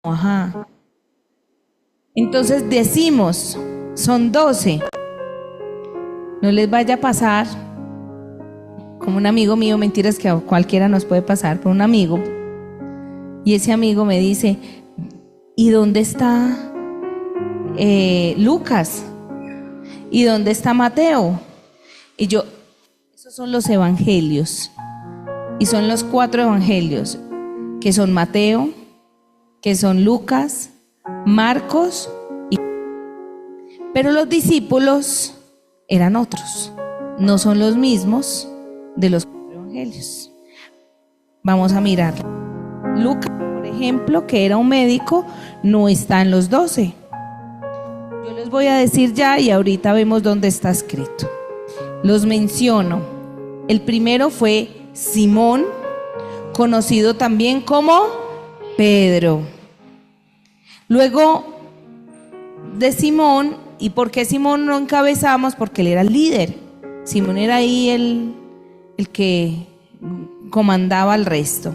Ajá. Entonces decimos, son 12. No les vaya a pasar como un amigo mío, mentiras que a cualquiera nos puede pasar, por un amigo. Y ese amigo me dice, ¿y dónde está Lucas? ¿Y dónde está Mateo? Y yo, esos son los evangelios. Y son los 4 evangelios, que son Mateo, que son Lucas, Marcos y... Pero los discípulos eran otros, no son los mismos de los 4 evangelios. Vamos a mirar. Lucas, por ejemplo, que era un médico, no está en los 12. Yo les voy a decir ya y ahorita vemos dónde está escrito. Los menciono. El primero fue Simón, conocido también como Pedro. Luego de Simón, ¿y por qué Simón no encabezamos? Porque él era el líder. Simón era ahí el que comandaba al resto.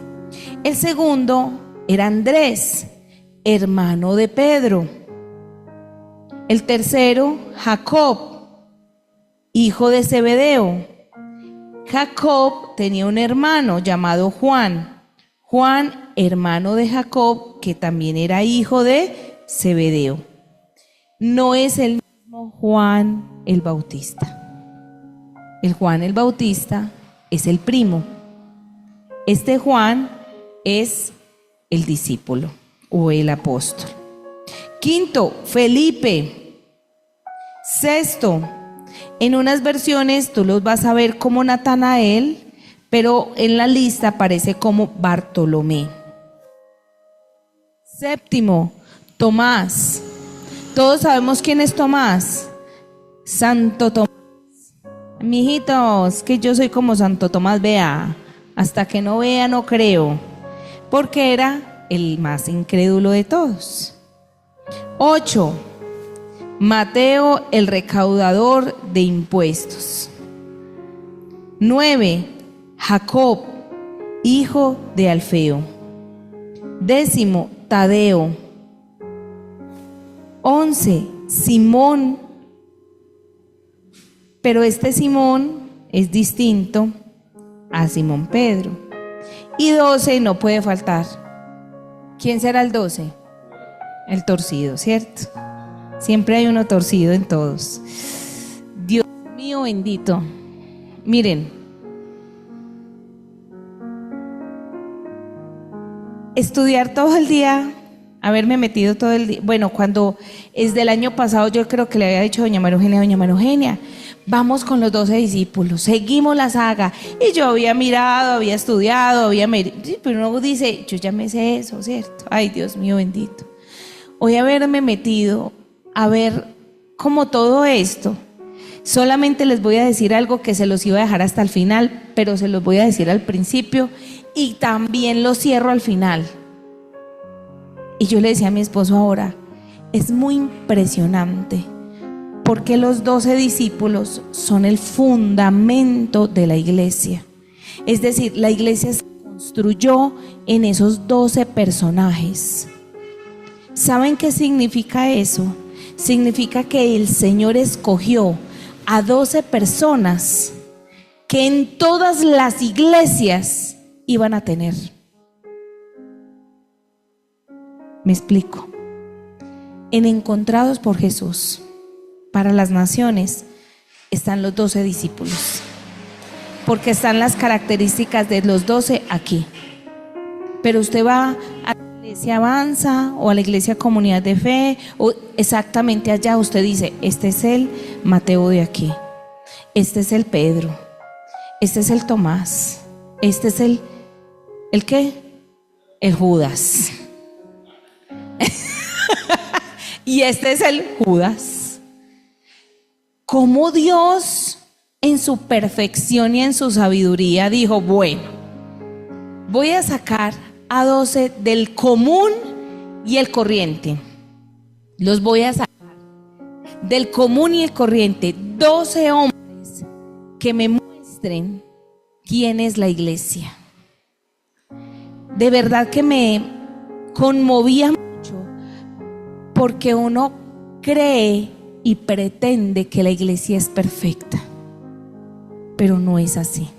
El segundo era Andrés, hermano de Pedro. El tercero, Jacob, hijo de Zebedeo. Jacob tenía un hermano llamado Juan. Juan, hermano de Jacob, que también era hijo de Zebedeo. No es el mismo Juan el Bautista. El Juan el Bautista es el primo. Este Juan es el discípulo o el apóstol. Quinto, Felipe. Sexto, en unas versiones tú los vas a ver como Natanael, pero en la lista aparece como Bartolomé. Séptimo, Tomás. Todos sabemos quién es Tomás. Santo Tomás. Mijitos, que yo soy como Santo Tomás, vea. Hasta que no vea, no creo. Porque era el más incrédulo de todos. 8. Mateo, el recaudador de impuestos. 9. Jacob, hijo de Alfeo. 10. Tadeo. 11. Simón. Pero este Simón es distinto a Simón Pedro. Y 12 no puede faltar. ¿Quién será el 12? El torcido, ¿cierto? Siempre hay uno torcido en todos. Dios mío bendito. Miren, estudiar todo el día, haberme metido todo el día. Bueno, cuando es del año pasado, yo creo que le había dicho a doña María Eugenia, vamos con los 12 discípulos, seguimos la saga. Y yo había mirado, había estudiado, sí, pero uno dice, yo ya me sé eso, ¿cierto? Ay, Dios mío bendito. Hoy haberme metido a ver como todo esto, solamente les voy a decir algo que se los iba a dejar hasta el final, pero se los voy a decir al principio y también lo cierro al final. Y yo le decía a mi esposo ahora, es muy impresionante porque los 12 discípulos son el fundamento de la iglesia. Es decir, la iglesia se construyó en esos 12 personajes. ¿Saben qué significa eso? Significa que el Señor escogió a 12 personas que en todas las iglesias iban a tener. Me explico. En Encontrados por Jesús, para las naciones, están los 12 discípulos, porque están las características de los 12 aquí. Pero usted va a la iglesia Avanza o a la iglesia Comunidad de Fe, o exactamente allá usted dice, este es el Mateo de aquí, este es el Pedro, este es el Tomás, este es ¿el qué? El Judas. Y este es el Judas. Como Dios en su perfección y en su sabiduría dijo, bueno, voy a sacar a 12 del común y el corriente. Los voy a sacar del común y el corriente, 12 hombres que me muestren quién es la iglesia. De verdad que me conmovía mucho Porque uno cree y pretende que la iglesia es perfecta, pero no es así.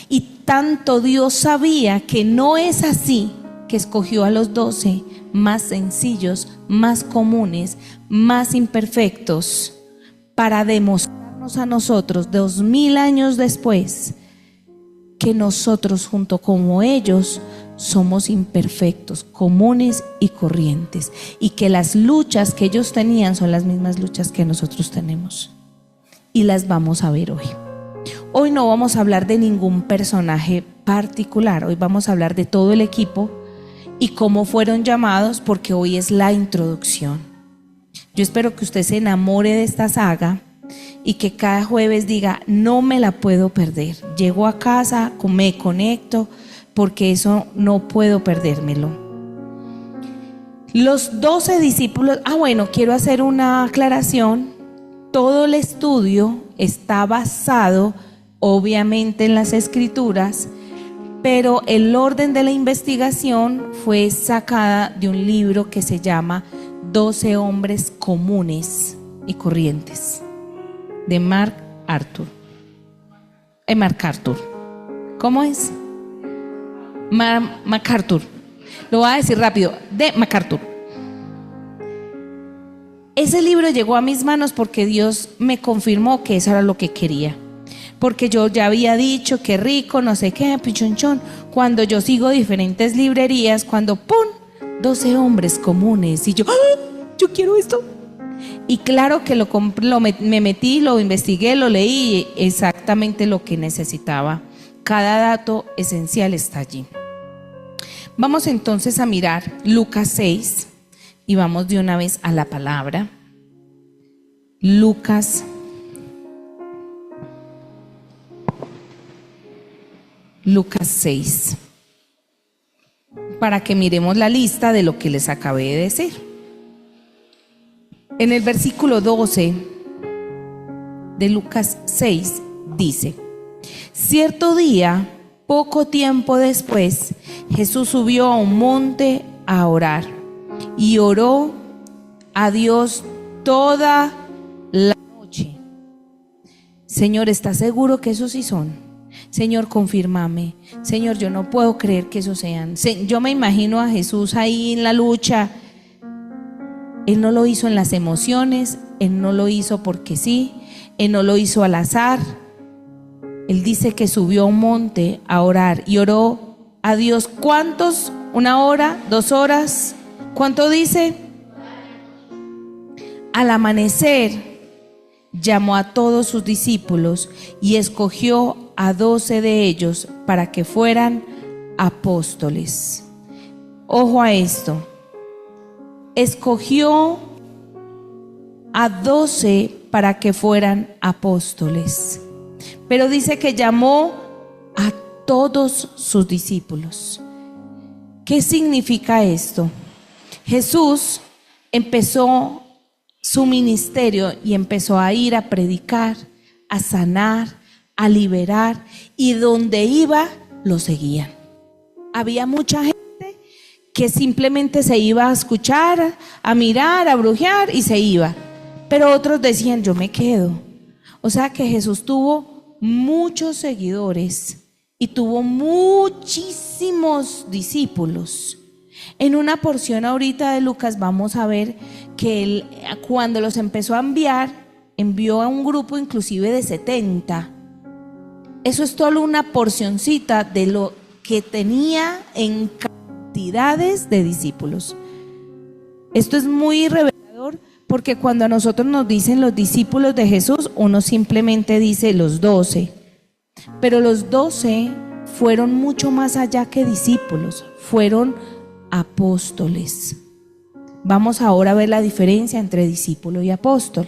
Y tanto Dios sabía que no es así, que escogió a los 12 más sencillos, más comunes, más imperfectos, para demostrarnos a nosotros 2000 años después que nosotros junto como ellos somos imperfectos, comunes y corrientes, y que las luchas que ellos tenían son las mismas luchas que nosotros tenemos, y las vamos a ver hoy. Hoy no vamos a hablar de ningún personaje particular, hoy vamos a hablar de todo el equipo y cómo fueron llamados, porque hoy es la introducción. Yo espero que usted se enamore de esta saga y que cada jueves diga: no me la puedo perder. Llego a casa, me conecto, porque eso no puedo perdérmelo. Los 12 discípulos, bueno, quiero hacer una aclaración. Todo el estudio está basado obviamente en las escrituras, pero el orden de la investigación fue sacada de un libro que se llama 12 hombres comunes y corrientes, de MacArthur. ¿Cómo es? MacArthur. Lo voy a decir rápido, de MacArthur. Ese libro llegó a mis manos porque Dios me confirmó que eso era lo que quería. Porque yo ya había dicho que rico, no sé qué, pichonchón. Cuando yo sigo diferentes librerías, cuando ¡pum! 12 hombres comunes. Y yo, yo quiero esto. Y claro que me metí, lo investigué, lo leí, exactamente lo que necesitaba. Cada dato esencial está allí. Vamos entonces a mirar Lucas 6 y vamos de una vez a la palabra. Lucas 6, para que miremos la lista de lo que les acabé de decir. En el versículo 12 de Lucas 6 dice: cierto día, poco tiempo después, Jesús subió a un monte a orar y oró a Dios toda la noche. Señor, ¿estás seguro que esos sí son? Señor, confírmame. Señor, yo no puedo creer que esos sean. Yo me imagino a Jesús ahí en la lucha. Él no lo hizo en las emociones, Él no lo hizo porque sí, Él no lo hizo al azar. Él dice que subió a un monte a orar y oró a Dios. ¿Cuántos? ¿1 hora? ¿2 horas? ¿Cuánto dice? Al amanecer llamó a todos sus discípulos y escogió a 12 de ellos para que fueran apóstoles. Ojo a esto. Escogió a 12 para que fueran apóstoles. Pero dice que llamó a todos sus discípulos. ¿Qué significa esto? Jesús empezó su ministerio y empezó a ir a predicar, a sanar, a liberar, y donde iba lo seguían. Había mucha gente que simplemente se iba a escuchar, a mirar, a brujear y se iba, pero otros decían: yo me quedo. O sea que Jesús tuvo muchos seguidores y tuvo muchísimos discípulos. En una porción ahorita de Lucas vamos a ver que él, cuando los empezó a enviar, envió a un grupo inclusive de 70. Eso es solo una porcioncita de lo que tenía en cantidades de discípulos. Esto es muy revelador, porque cuando a nosotros nos dicen los discípulos de Jesús, uno simplemente dice los 12. Pero los 12 fueron mucho más allá que discípulos, fueron apóstoles. Vamos ahora a ver la diferencia entre discípulo y apóstol.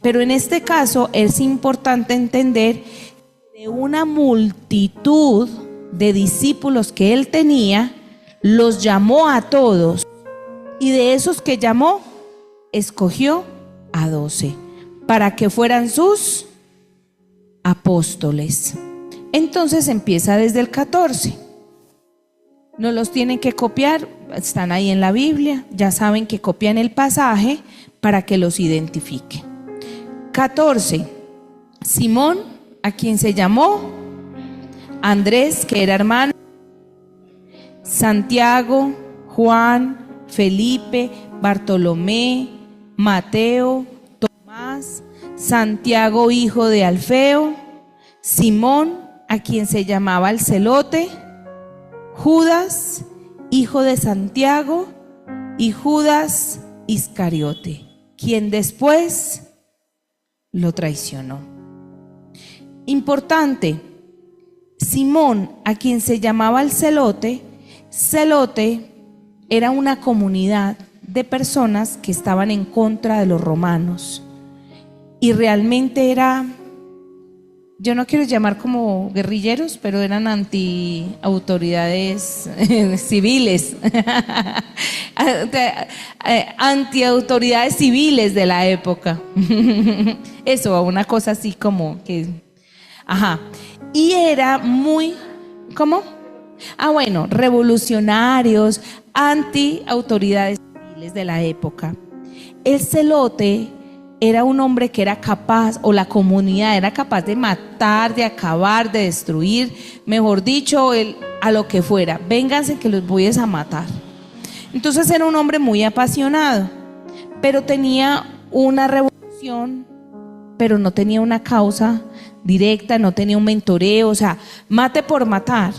Pero en este caso es importante entender que de una multitud de discípulos que él tenía, los llamó a todos, y de esos que llamó, escogió a 12 para que fueran sus apóstoles. Entonces empieza desde el 14. No los tienen que copiar, están ahí en la Biblia, ya saben que copian el pasaje para que los identifique. 14. Simón, a quien se llamó Andrés, que era hermano, Santiago, Juan, Felipe, Bartolomé, Mateo, Tomás, Santiago hijo de Alfeo, Simón, a quien se llamaba el Celote, Judas, hijo de Santiago, y Judas Iscariote, quien después lo traicionó. Importante, Simón, a quien se llamaba el Celote, Celote era una comunidad de personas que estaban en contra de los romanos y realmente era, yo no quiero llamar como guerrilleros, pero eran anti-autoridades civiles, anti-autoridades civiles de la época. Eso, una cosa así como que, y era muy, ¿cómo? Bueno, revolucionarios, anti-autoridades civiles de la época. El Celote era un hombre que era capaz, o la comunidad era capaz de matar, de acabar, de destruir, mejor dicho, a lo que fuera. Vénganse que los voy a matar. Entonces era un hombre muy apasionado, pero tenía una revolución, pero no tenía una causa directa, no tenía un mentoreo, o sea, mate por matar.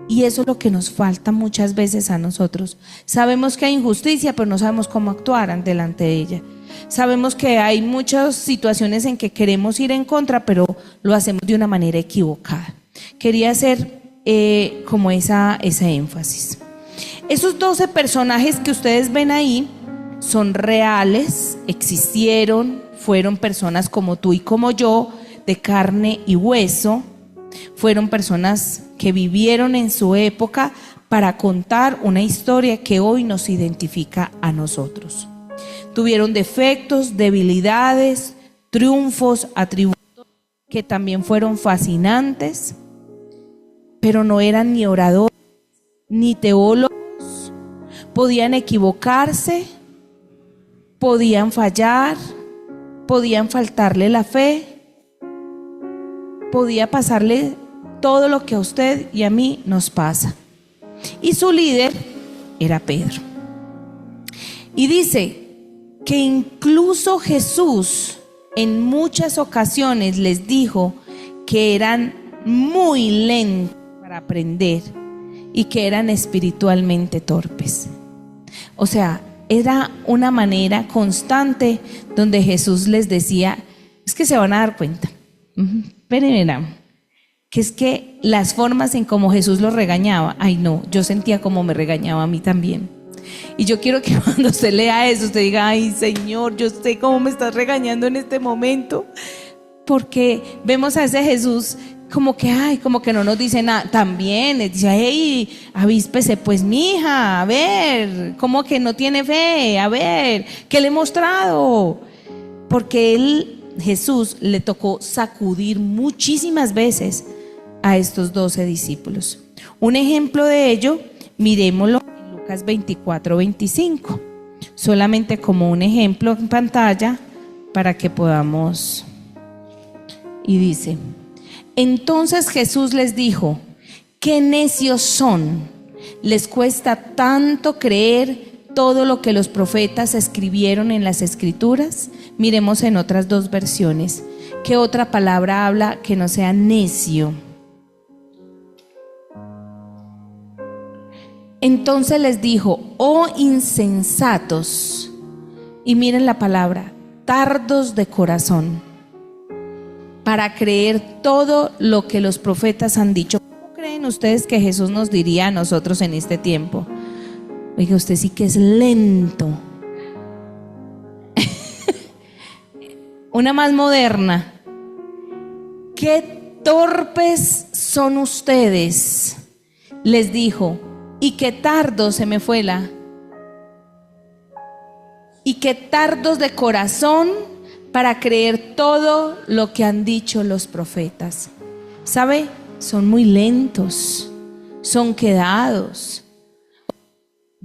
Y eso es lo que nos falta muchas veces a nosotros. Sabemos que hay injusticia, pero no sabemos cómo actuar delante de ella. Sabemos que hay muchas situaciones en que queremos ir en contra, pero lo hacemos de una manera equivocada. Quería hacer como ese énfasis. Esos 12 personajes que ustedes ven ahí son reales, existieron, fueron personas como tú y como yo, de carne y hueso. Fueron personas que vivieron en su época para contar una historia que hoy nos identifica a nosotros. Tuvieron defectos, debilidades, triunfos, atributos que también fueron fascinantes, pero no eran ni oradores ni teólogos. Podían equivocarse, podían fallar, podían faltarle la fe, podía pasarle todo lo que a usted y a mí nos pasa. Y su líder era Pedro. Y dice que incluso Jesús en muchas ocasiones les dijo que eran muy lentos para aprender y que eran espiritualmente torpes. O sea, era una manera constante donde Jesús les decía, es que se van a dar cuenta. Esperen, que es que las formas en cómo Jesús los regañaba, ay no, yo sentía como me regañaba a mí también. Y yo quiero que cuando usted lea eso, usted diga, ay Señor, yo sé cómo me estás regañando en este momento. Porque vemos a ese Jesús como que, ay, como que no nos dice nada. También les dice, hey, avíspese pues mija, a ver, como que no tiene fe, a ver, ¿qué le he mostrado? Porque Jesús le tocó sacudir muchísimas veces a estos 12 discípulos. Un ejemplo de ello, miremoslo en Lucas 24-25, solamente como un ejemplo en pantalla para que podamos. Y dice, entonces Jesús les dijo, qué necios son, les cuesta tanto creer todo lo que los profetas escribieron en las escrituras. Miremos en otras dos versiones, ¿qué otra palabra habla que no sea necio? Entonces les dijo, oh insensatos, y miren la palabra, tardos de corazón, para creer todo lo que los profetas han dicho. ¿Cómo creen ustedes que Jesús nos diría a nosotros en este tiempo? Oiga, usted sí que es lento. Una más moderna. Qué torpes son ustedes, les dijo, y qué tardo se me fue y qué tardos de corazón para creer todo lo que han dicho los profetas. ¿Sabe? Son muy lentos, son quedados,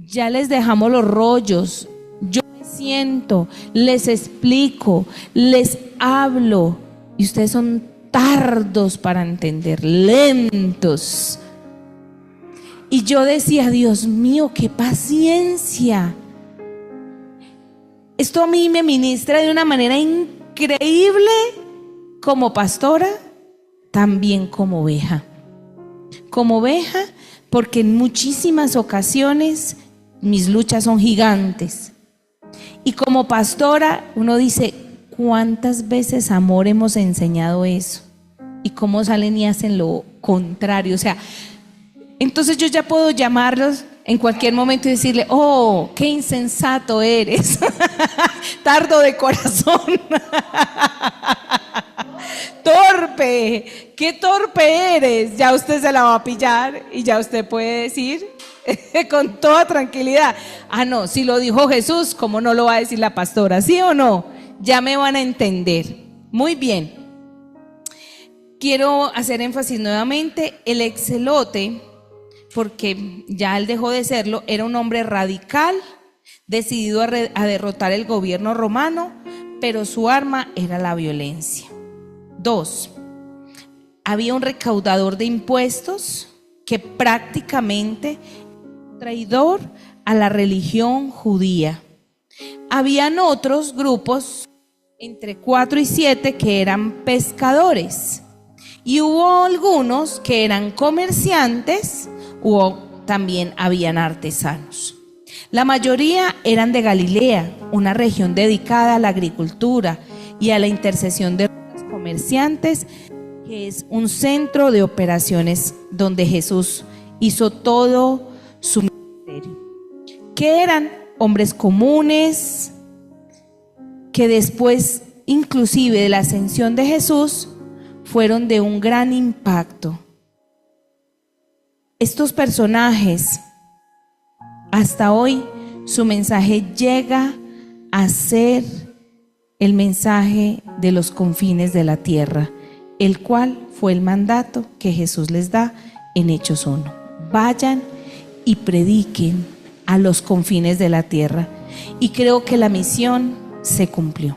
Ya les dejamos los rollos. Yo me siento, les explico, les hablo. Y ustedes son tardos para entender, lentos. Y yo decía, Dios mío, qué paciencia. Esto a mí me ministra de una manera increíble como pastora, también como oveja. Como oveja, porque en muchísimas ocasiones mis luchas son gigantes. Y como pastora, uno dice, ¿cuántas veces, amor, hemos enseñado eso? Y cómo salen y hacen lo contrario. O sea, entonces yo ya puedo llamarlos en cualquier momento y decirle, oh, qué insensato eres. Tardo de corazón. Torpe, qué torpe eres. Ya usted se la va a pillar y ya usted puede decir con toda tranquilidad, ah, no, si lo dijo Jesús, ¿cómo no lo va a decir la pastora? ¿Sí o no? Ya me van a entender. Muy bien. Quiero hacer énfasis nuevamente, el ex-zelote, porque ya él dejó de serlo, era un hombre radical, decidido a derrotar el gobierno romano, pero su arma era la violencia. 2. Había un recaudador de impuestos que prácticamente traidor a la religión judía. Habían otros grupos, entre 4 y 7, que eran pescadores. Y hubo algunos que eran comerciantes, o también habían artesanos. La mayoría eran de Galilea, una región dedicada a la agricultura y a la intercesión de los comerciantes, que es un centro de operaciones donde Jesús hizo todo su ministerio. Que eran hombres comunes, que después, inclusive de la ascensión de Jesús, fueron de un gran impacto. Estos personajes, hasta hoy, su mensaje llega a ser el mensaje de los confines de la tierra, el cual fue el mandato que Jesús les da en Hechos 1. Vayan y prediquen a los confines de la tierra. Y creo que la misión se cumplió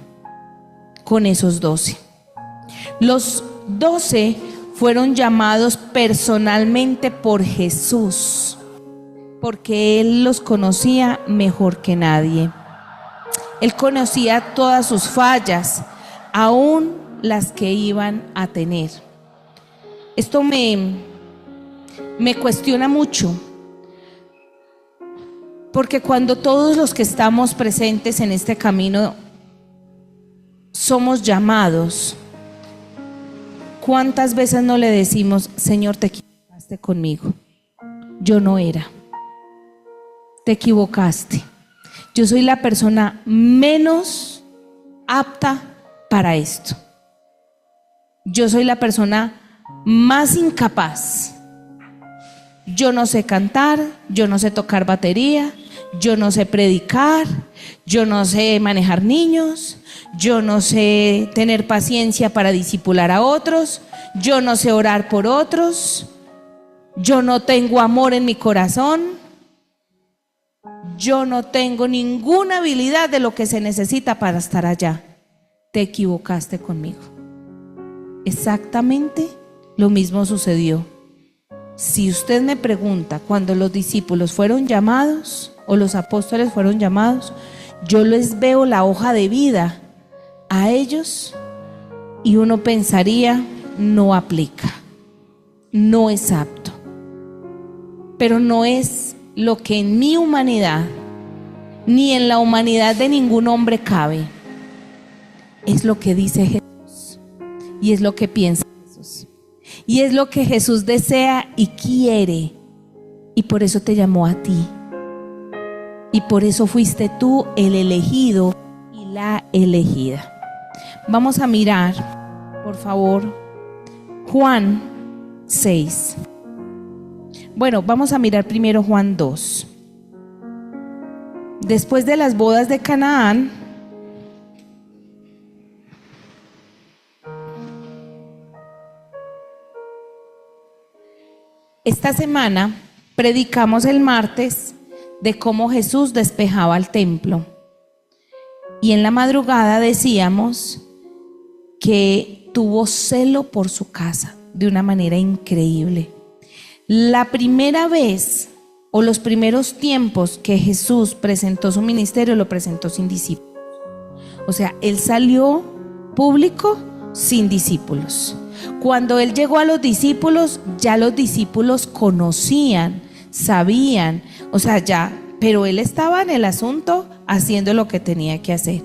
con esos 12. Los 12 fueron llamados personalmente por Jesús, porque Él los conocía mejor que nadie. Él conocía todas sus fallas, aún las que iban a tener. Esto me cuestiona mucho, porque cuando todos los que estamos presentes en este camino somos llamados, ¿cuántas veces no le decimos, Señor, te equivocaste conmigo? Yo no era. Te equivocaste. Yo soy la persona menos apta para esto. Yo soy la persona más incapaz. Yo no sé cantar, yo no sé tocar batería, yo no sé predicar, yo no sé manejar niños, yo no sé tener paciencia para discipular a otros, yo no sé orar por otros, yo no tengo amor en mi corazón, yo no tengo ninguna habilidad de lo que se necesita para estar allá. Te equivocaste conmigo. Exactamente lo mismo sucedió. Si usted me pregunta, cuando los discípulos fueron llamados o los apóstoles fueron llamados, yo les veo la hoja de vida a ellos y uno pensaría, no aplica, no es apto. Pero no es lo que en mi humanidad ni en la humanidad de ningún hombre cabe. Es lo que dice Jesús y es lo que piensa Jesús. Y es lo que Jesús desea y quiere. Y por eso te llamó a ti. Y por eso fuiste tú el elegido y la elegida. Vamos a mirar, por favor, Juan 6. Bueno, vamos a mirar primero Juan 2. Después de las bodas de Canaán, esta semana predicamos el martes de cómo Jesús despejaba el templo. Y en la madrugada decíamos que tuvo celo por su casa de una manera increíble. La primera vez o los primeros tiempos que Jesús presentó su ministerio, lo presentó sin discípulos. O sea, él salió público sin discípulos. Cuando él llegó a los discípulos, ya los discípulos conocían, sabían, o sea, ya, pero él estaba en el asunto haciendo lo que tenía que hacer.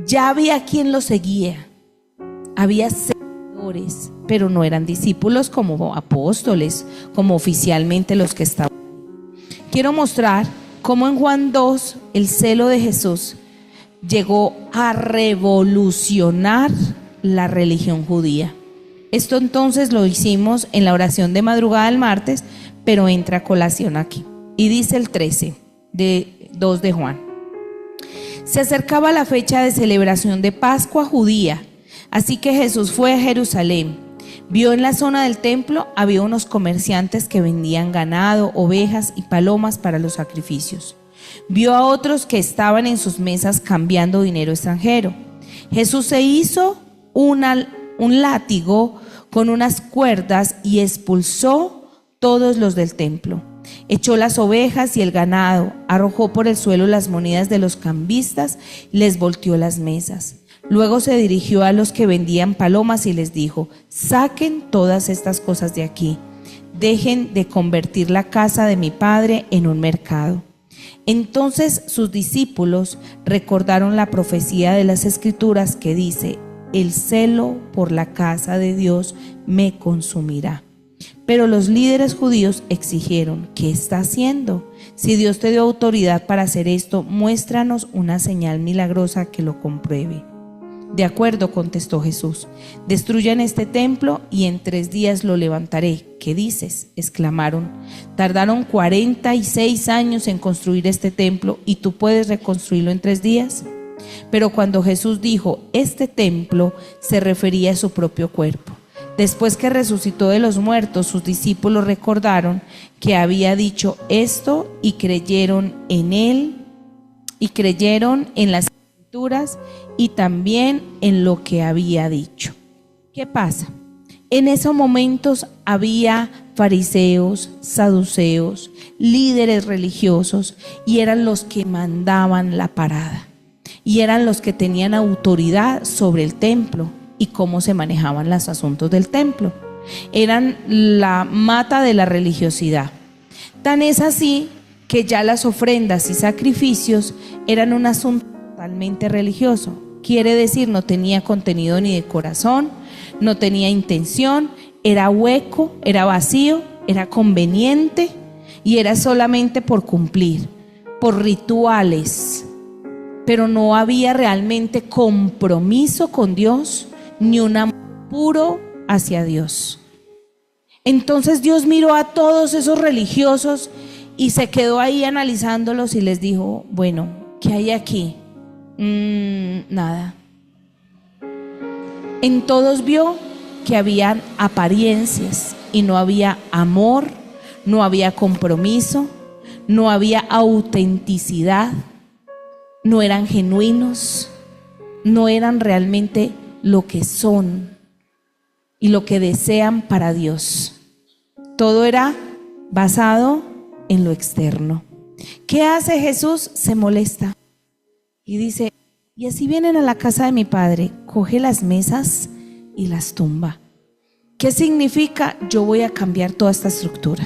Ya había quien lo seguía, había seguidores, pero no eran discípulos como apóstoles, como oficialmente los que estaban. Quiero mostrar cómo en Juan 2 el celo de Jesús llegó a revolucionar la religión judía. Esto entonces lo hicimos en la oración de madrugada del martes, pero entra a colación aquí. Y dice el 13 de 2 de Juan: se acercaba la fecha de celebración de Pascua judía, así que Jesús fue a Jerusalén. Vio en la zona del templo, había unos comerciantes que vendían ganado, ovejas y palomas para los sacrificios. Vio a otros que estaban en sus mesas cambiando dinero extranjero. Jesús se hizo un látigo con unas cuerdas y expulsó todos los del templo. Echó las ovejas y el ganado, arrojó por el suelo las monedas de los cambistas y les volteó las mesas. Luego se dirigió a los que vendían palomas y les dijo: saquen todas estas cosas de aquí, dejen de convertir la casa de mi padre en un mercado. Entonces sus discípulos recordaron la profecía de las Escrituras que dice: el celo por la casa de Dios me consumirá. Pero los líderes judíos exigieron: ¿qué está haciendo? Si Dios te dio autoridad para hacer esto, muéstranos una señal milagrosa que lo compruebe. De acuerdo, contestó Jesús, destruyan este templo y en 3 días lo levantaré. ¿Qué dices?, exclamaron. Tardaron 46 años en construir este templo y tú puedes reconstruirlo en 3 días. Pero cuando Jesús dijo este templo, se refería a su propio cuerpo. Después que resucitó de los muertos, sus discípulos recordaron que había dicho esto y creyeron en él, y creyeron en las Escrituras y también en lo que había dicho. ¿Qué pasa? En esos momentos había fariseos, saduceos, líderes religiosos, y eran los que mandaban la parada, y eran los que tenían autoridad sobre el templo y cómo se manejaban los asuntos del templo. Eran la mata de la religiosidad. Tan es así que ya las ofrendas y sacrificios eran un asunto totalmente religioso. Quiere decir, no tenía contenido ni de corazón, no tenía intención, era hueco, era vacío, era conveniente y era solamente por cumplir, por rituales. Pero no había realmente compromiso con Dios ni un amor puro hacia Dios. Entonces Dios miró a todos esos religiosos y se quedó ahí analizándolos y les dijo: bueno, ¿qué hay aquí? Nada. En todos vio que habían apariencias y no había amor, no había compromiso, no había autenticidad, no eran genuinos, no eran realmente lo que son y lo que desean para Dios. Todo era basado en lo externo. ¿Qué hace Jesús? Se molesta y dice: y así vienen a la casa de mi padre, coge las mesas y las tumba. ¿Qué significa? Yo voy a cambiar toda esta estructura,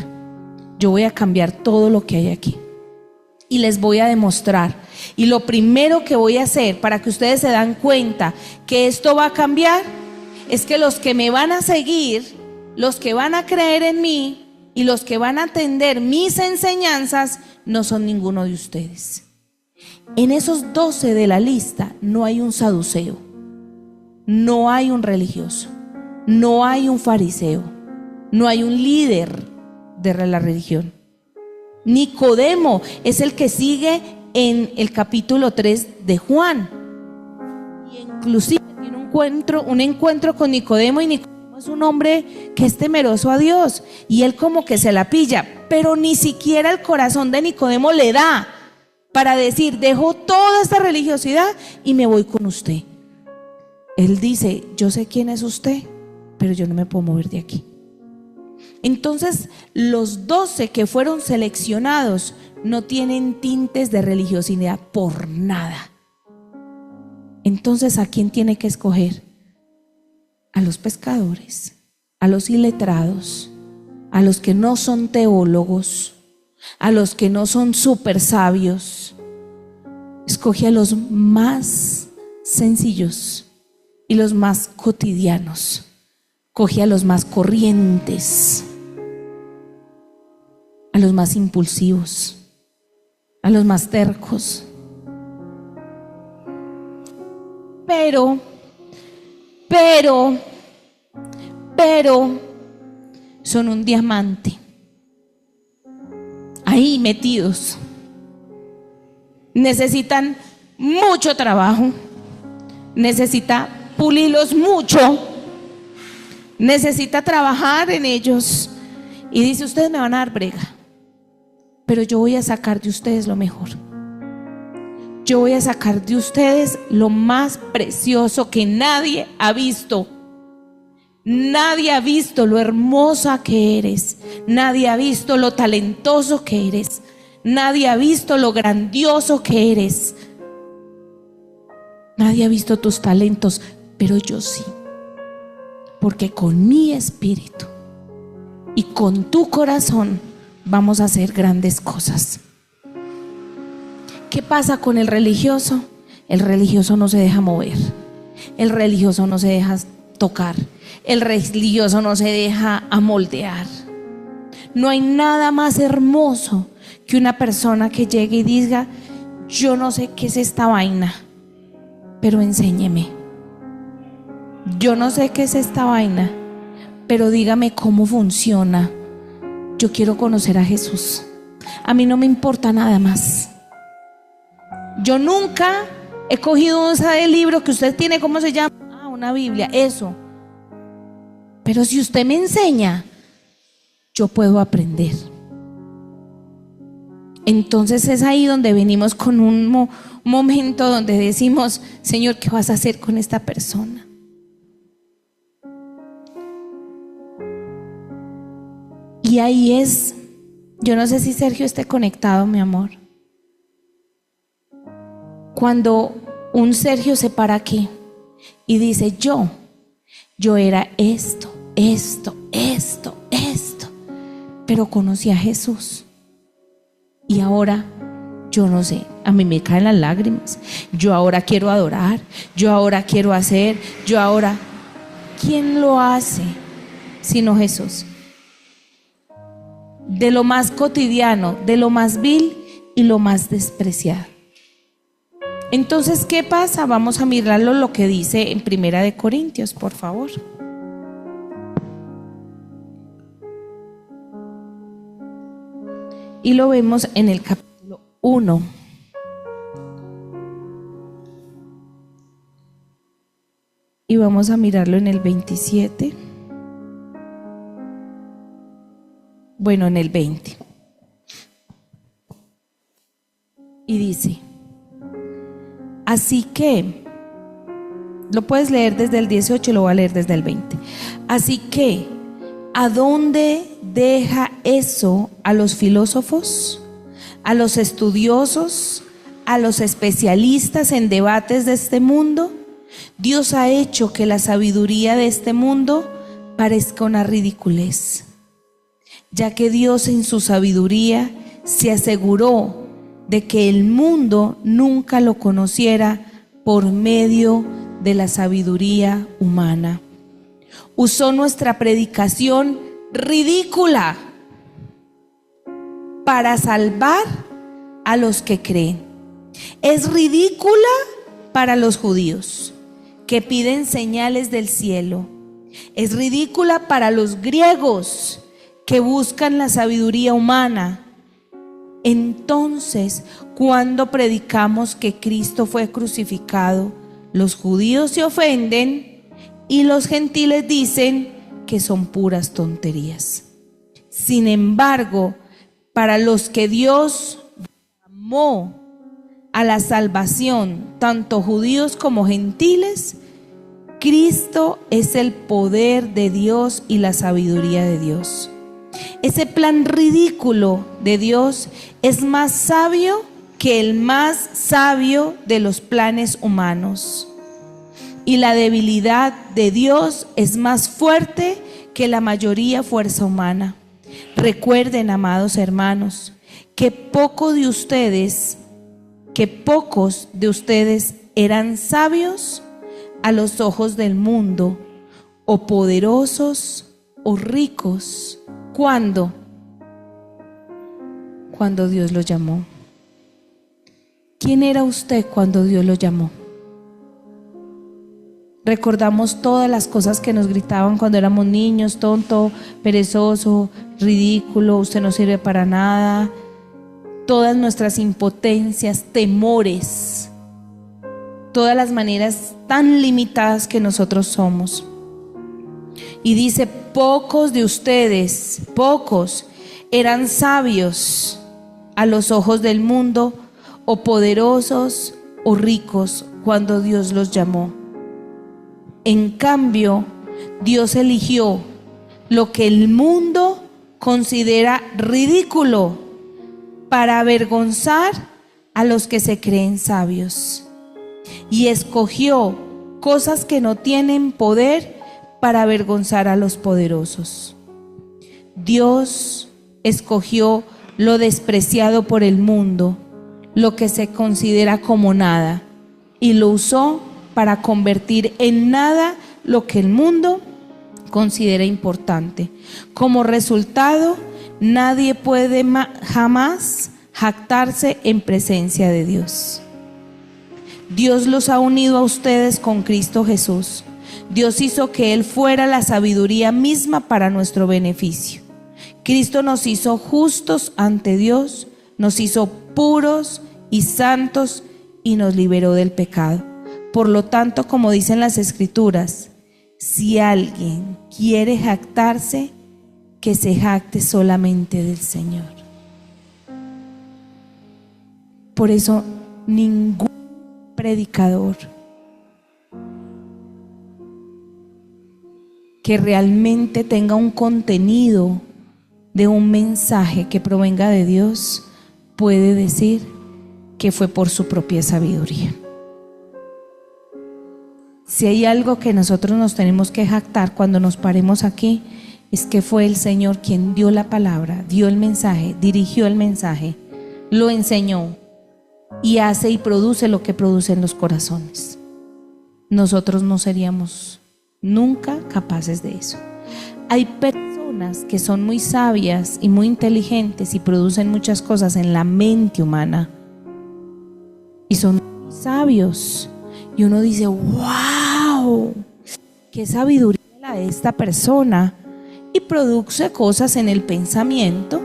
yo voy a cambiar todo lo que hay aquí y les voy a demostrar. Y lo primero que voy a hacer para que ustedes se dan cuenta que esto va a cambiar es que los que me van a seguir, los que van a creer en mí y los que van a atender mis enseñanzas no son ninguno de ustedes. En esos 12 de la lista no hay un saduceo, no hay un religioso, no hay un fariseo, no hay un líder de la religión. Nicodemo es el que sigue en el capítulo 3 de Juan, y inclusive tiene un encuentro con Nicodemo, y Nicodemo es un hombre que es temeroso a Dios y él como que se la pilla. pero ni siquiera el corazón de Nicodemo le da para decir, dejo toda esta religiosidad y me voy con usted. Él dice, yo sé quién es usted, pero yo no me puedo mover de aquí. Entonces, los 12 que fueron seleccionados no tienen tintes de religiosidad por nada. Entonces, ¿a quién tiene que escoger? A los pescadores, a los iletrados, a los que no son teólogos, a los que no son súper sabios. Escoge a los más sencillos y los más cotidianos. Coge a los más corrientes, a los más impulsivos, a los más tercos. Pero son un diamante ahí metidos. Necesitan mucho trabajo, necesita pulirlos mucho, necesita trabajar en ellos. Y dice, ustedes me van a dar brega, pero yo voy a sacar de ustedes lo mejor. Yo voy a sacar de ustedes lo más precioso que nadie ha visto. Nadie ha visto lo hermosa que eres. Nadie ha visto lo talentoso que eres. Nadie ha visto lo grandioso que eres. Nadie ha visto tus talentos, pero yo sí. Porque con mi espíritu y con tu corazón vamos a hacer grandes cosas. ¿Qué pasa con el religioso? El religioso no se deja mover. El religioso no se deja tocar. El religioso no se deja amoldear. No hay nada más hermoso que una persona que llegue y diga, yo no sé qué es esta vaina, pero enséñeme. Yo no sé qué es esta vaina, pero dígame cómo funciona. Yo quiero conocer a Jesús. A mí no me importa nada más. Yo nunca he cogido ese libro que usted tiene, ¿cómo se llama? Ah, una Biblia, eso. Pero si usted me enseña, yo puedo aprender. Entonces es ahí donde venimos con un momento donde decimos, Señor, ¿qué vas a hacer con esta persona? Y ahí es, yo no sé si Sergio esté conectado, mi amor. Cuando un Sergio se para aquí y dice, yo era esto, pero conocí a Jesús. Y ahora, yo no sé, a mí me caen las lágrimas. Yo ahora quiero adorar, yo ahora quiero hacer, yo ahora. ¿Quién lo hace sino Jesús? De lo más cotidiano, de lo más vil y lo más despreciado. Entonces, ¿qué pasa? Vamos a mirarlo lo que dice en Primera de Corintios, por favor. Y lo vemos en el capítulo 1. Y vamos a mirarlo en el 27. Bueno, en el 20. Y dice, así que, lo puedes leer desde el 18 y lo voy a leer desde el 20. Así que, ¿a dónde deja eso a los filósofos, a los estudiosos, a los especialistas en debates de este mundo? Dios ha hecho que la sabiduría de este mundo parezca una ridiculez, ya que Dios en su sabiduría se aseguró de que el mundo nunca lo conociera por medio de la sabiduría humana. Usó nuestra predicación ridícula para salvar a los que creen. Es ridícula para los judíos que piden señales del cielo. Es ridícula para los griegos que buscan la sabiduría humana. Entonces, cuando predicamos que Cristo fue crucificado, los judíos se ofenden y los gentiles dicen que son puras tonterías. Sin embargo, para los que Dios llamó a la salvación, tanto judíos como gentiles, Cristo es el poder de Dios y la sabiduría de Dios. Ese plan ridículo de Dios es más sabio que el más sabio de los planes humanos. Y la debilidad de Dios es más fuerte que la mayoría fuerza humana. Recuerden, amados hermanos, que pocos de ustedes eran sabios a los ojos del mundo, o poderosos o ricos. ¿Cuándo? Cuando Dios los llamó. ¿Quién era usted cuando Dios lo llamó? Recordamos todas las cosas que nos gritaban cuando éramos niños: tonto, perezoso, ridículo, usted no sirve para nada. Todas nuestras impotencias, temores, todas las maneras tan limitadas que nosotros somos. Y dice: pocos de ustedes, pocos, eran sabios a los ojos del mundo, o poderosos o ricos cuando Dios los llamó. En cambio, Dios eligió lo que el mundo considera ridículo para avergonzar a los que se creen sabios, y escogió cosas que no tienen poder para avergonzar a los poderosos. Dios escogió lo despreciado por el mundo, lo que se considera como nada, y lo usó para convertir en nada lo que el mundo considera importante. Como resultado, nadie puede jamás jactarse en presencia de Dios. Dios los ha unido a ustedes con Cristo Jesús. Dios hizo que Él fuera la sabiduría misma para nuestro beneficio. Cristo nos hizo justos ante Dios, nos hizo puros y santos y nos liberó del pecado. Por lo tanto, como dicen las Escrituras, si alguien quiere jactarse, que se jacte solamente del Señor. Por eso, ningún predicador que realmente tenga un contenido de un mensaje que provenga de Dios puede decir que fue por su propia sabiduría. Si hay algo que nosotros nos tenemos que jactar cuando nos paremos aquí, es que fue el Señor quien dio la palabra, dio el mensaje, dirigió el mensaje, lo enseñó y hace y produce lo que produce en los corazones. Nosotros no seríamos nunca capaces de eso. Hay personas que son muy sabias y muy inteligentes y producen muchas cosas en la mente humana y son muy sabios. Y uno dice: wow, qué sabiduría la de esta persona. Y produce cosas en el pensamiento,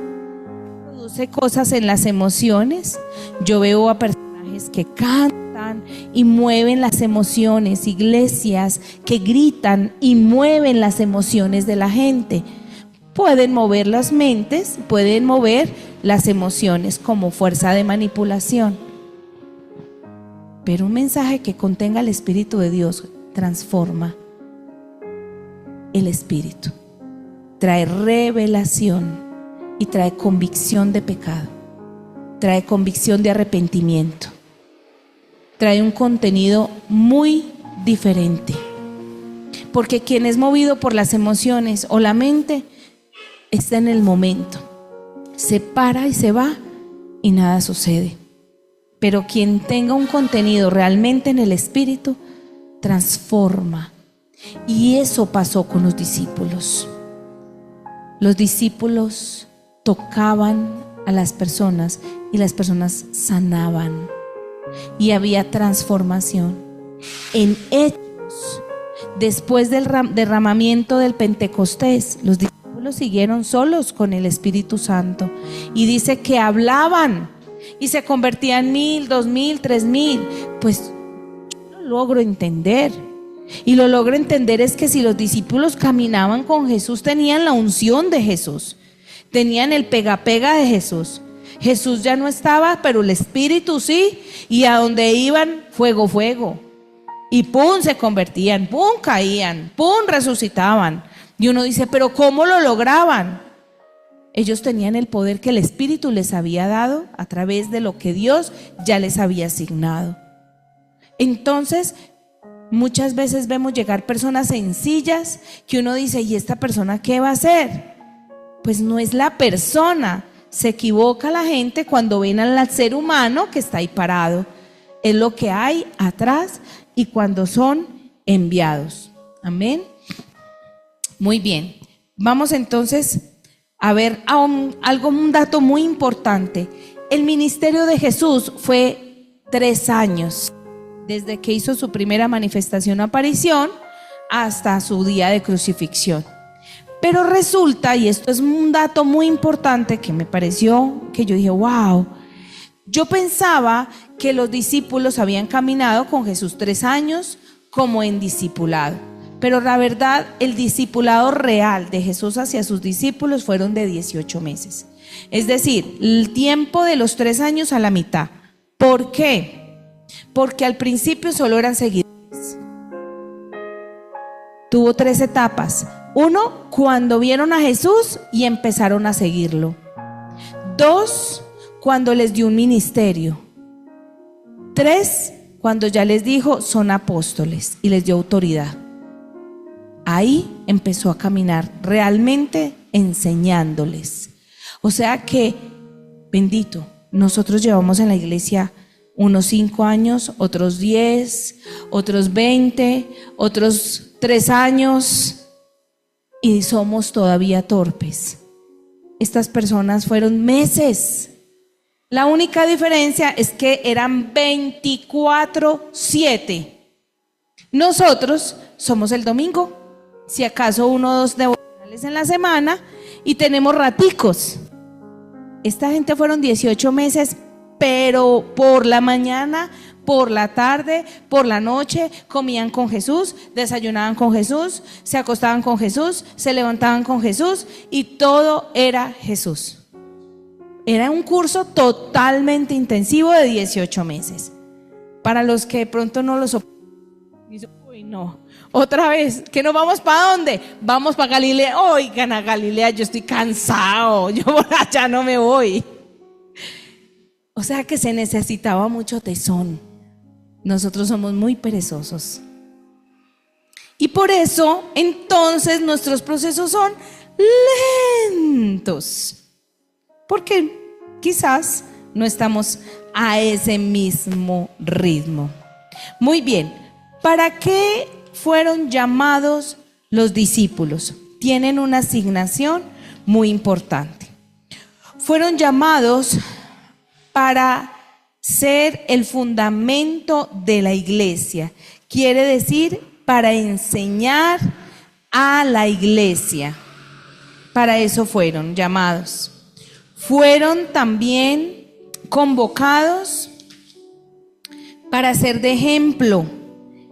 produce cosas en las emociones. Yo veo a personajes que cantan y mueven las emociones, iglesias que gritan y mueven las emociones de la gente. Pueden mover las mentes, pueden mover las emociones como fuerza de manipulación. Pero un mensaje que contenga el Espíritu de Dios transforma el espíritu, trae revelación y trae convicción de pecado, trae convicción de arrepentimiento, trae un contenido muy diferente. Porque quien es movido por las emociones o la mente está en el momento, se para y se va y nada sucede. Pero quien tenga un contenido realmente en el Espíritu, transforma. Y eso pasó con los discípulos. Los discípulos tocaban a las personas y las personas sanaban. Y había transformación. En Hechos, después del derramamiento del Pentecostés, los discípulos siguieron solos con el Espíritu Santo. Y dice que hablaban. Y se convertían 1,000, 2,000, 3,000. Pues yo lo logro entender. Y lo logro entender es que si los discípulos caminaban con Jesús, tenían la unción de Jesús, tenían el pega-pega de Jesús. Jesús ya no estaba, pero el Espíritu sí, y a donde iban, fuego, fuego. Y pum, se convertían, pum, caían, pum, resucitaban. Y uno dice, pero ¿cómo lo lograban? Ellos tenían el poder que el Espíritu les había dado a través de lo que Dios ya les había asignado. Entonces, muchas veces vemos llegar personas sencillas que uno dice, ¿y esta persona qué va a hacer? Pues no es la persona. Se equivoca la gente cuando ven al ser humano que está ahí parado. Es lo que hay atrás y cuando son enviados. Amén. Muy bien. Vamos entonces a ver un dato muy importante. El ministerio de Jesús fue 3 años, desde que hizo su primera manifestación o aparición hasta su día de crucifixión. Pero resulta, y esto es un dato muy importante que me pareció, que yo dije, wow, yo pensaba que los discípulos habían caminado con Jesús 3 años como en discipulado. Pero la verdad, el discipulado real de Jesús hacia sus discípulos fueron de 18 meses. Es decir, el tiempo de los 3 años a la mitad. ¿Por qué? Porque al principio solo eran seguidores. Tuvo 3 etapas. 1, cuando vieron a Jesús y empezaron a seguirlo. 2, cuando les dio un ministerio. 3, cuando ya les dijo, son apóstoles y les dio autoridad. Ahí empezó a caminar realmente enseñándoles. O sea que, bendito, nosotros llevamos en la iglesia unos 5 años, otros 10, otros 20, otros 3 años y somos todavía torpes. Estas personas fueron meses. La única diferencia es que eran 24/7. Nosotros somos el domingo. Si acaso 1 o 2 devocionales en la semana y tenemos raticos. Esta gente fueron 18 meses, pero por la mañana, por la tarde, por la noche, comían con Jesús, desayunaban con Jesús, se acostaban con Jesús, se levantaban con Jesús y todo era Jesús. Era un curso totalmente intensivo de 18 meses. Para los que de pronto no lo soportan, dicen, uy, no. Otra vez, ¿que nos vamos para dónde? Vamos para Galilea. Oigan, a Galilea, yo estoy cansado, yo por allá no me voy. O sea que se necesitaba mucho tesón. Nosotros somos muy perezosos. Y por eso, entonces, nuestros procesos son lentos. Porque quizás no estamos a ese mismo ritmo. Muy bien, ¿para qué fueron llamados los discípulos? Tienen una asignación muy importante. Fueron llamados para ser el fundamento de la iglesia. Quiere decir, para enseñar a la iglesia. Para eso fueron llamados. Fueron también convocados para ser de ejemplo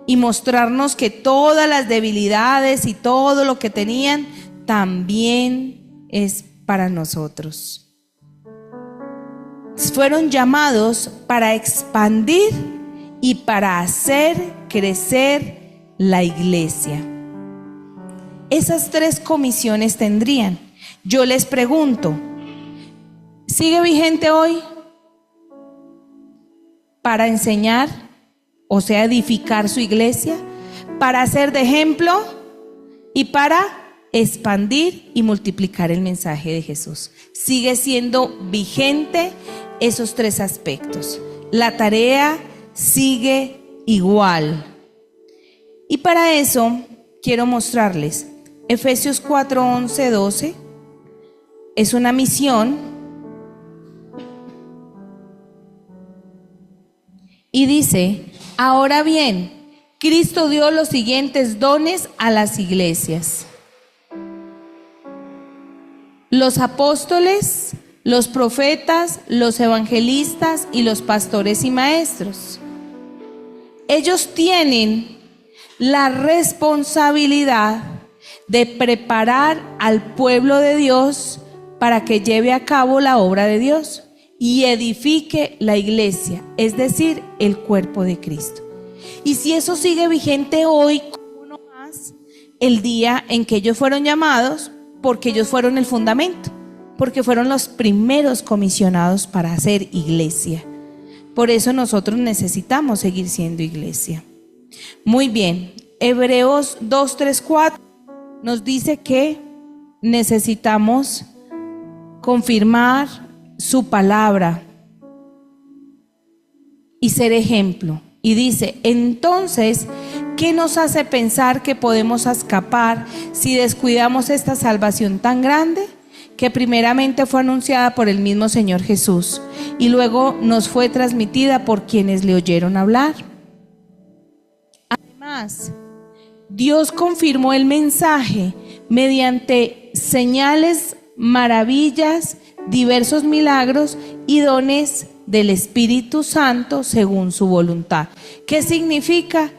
y mostrarnos que todas las debilidades y todo lo que tenían también es para nosotros. Fueron llamados para expandir y para hacer crecer la iglesia. Esas 3 comisiones tendrían. Yo les pregunto, ¿sigue vigente hoy? Para enseñar, o sea, edificar su iglesia, para ser de ejemplo y para expandir y multiplicar el mensaje de Jesús. Sigue siendo vigente esos 3 aspectos. La tarea sigue igual. Y para eso quiero mostrarles Efesios 4, 11, 12. Es una misión. Y dice, ahora bien, Cristo dio los siguientes dones a las iglesias: los apóstoles, los profetas, los evangelistas y los pastores y maestros. Ellos tienen la responsabilidad de preparar al pueblo de Dios para que lleve a cabo la obra de Dios y edifique la iglesia, es decir, el cuerpo de Cristo. Y si eso sigue vigente hoy, ¿cómo no más el día en que ellos fueron llamados? Porque ellos fueron el fundamento, porque fueron los primeros comisionados para hacer iglesia. Por eso nosotros necesitamos seguir siendo iglesia. Muy bien, Hebreos 2, 3, 4 nos dice que necesitamos confirmar su palabra y ser ejemplo. Y dice, entonces, ¿qué nos hace pensar que podemos escapar si descuidamos esta salvación tan grande, que primeramente fue anunciada por el mismo Señor Jesús y luego nos fue transmitida por quienes le oyeron hablar? Además, Dios confirmó el mensaje mediante señales, maravillas, diversos milagros y dones del Espíritu Santo según su voluntad. ¿Qué significa?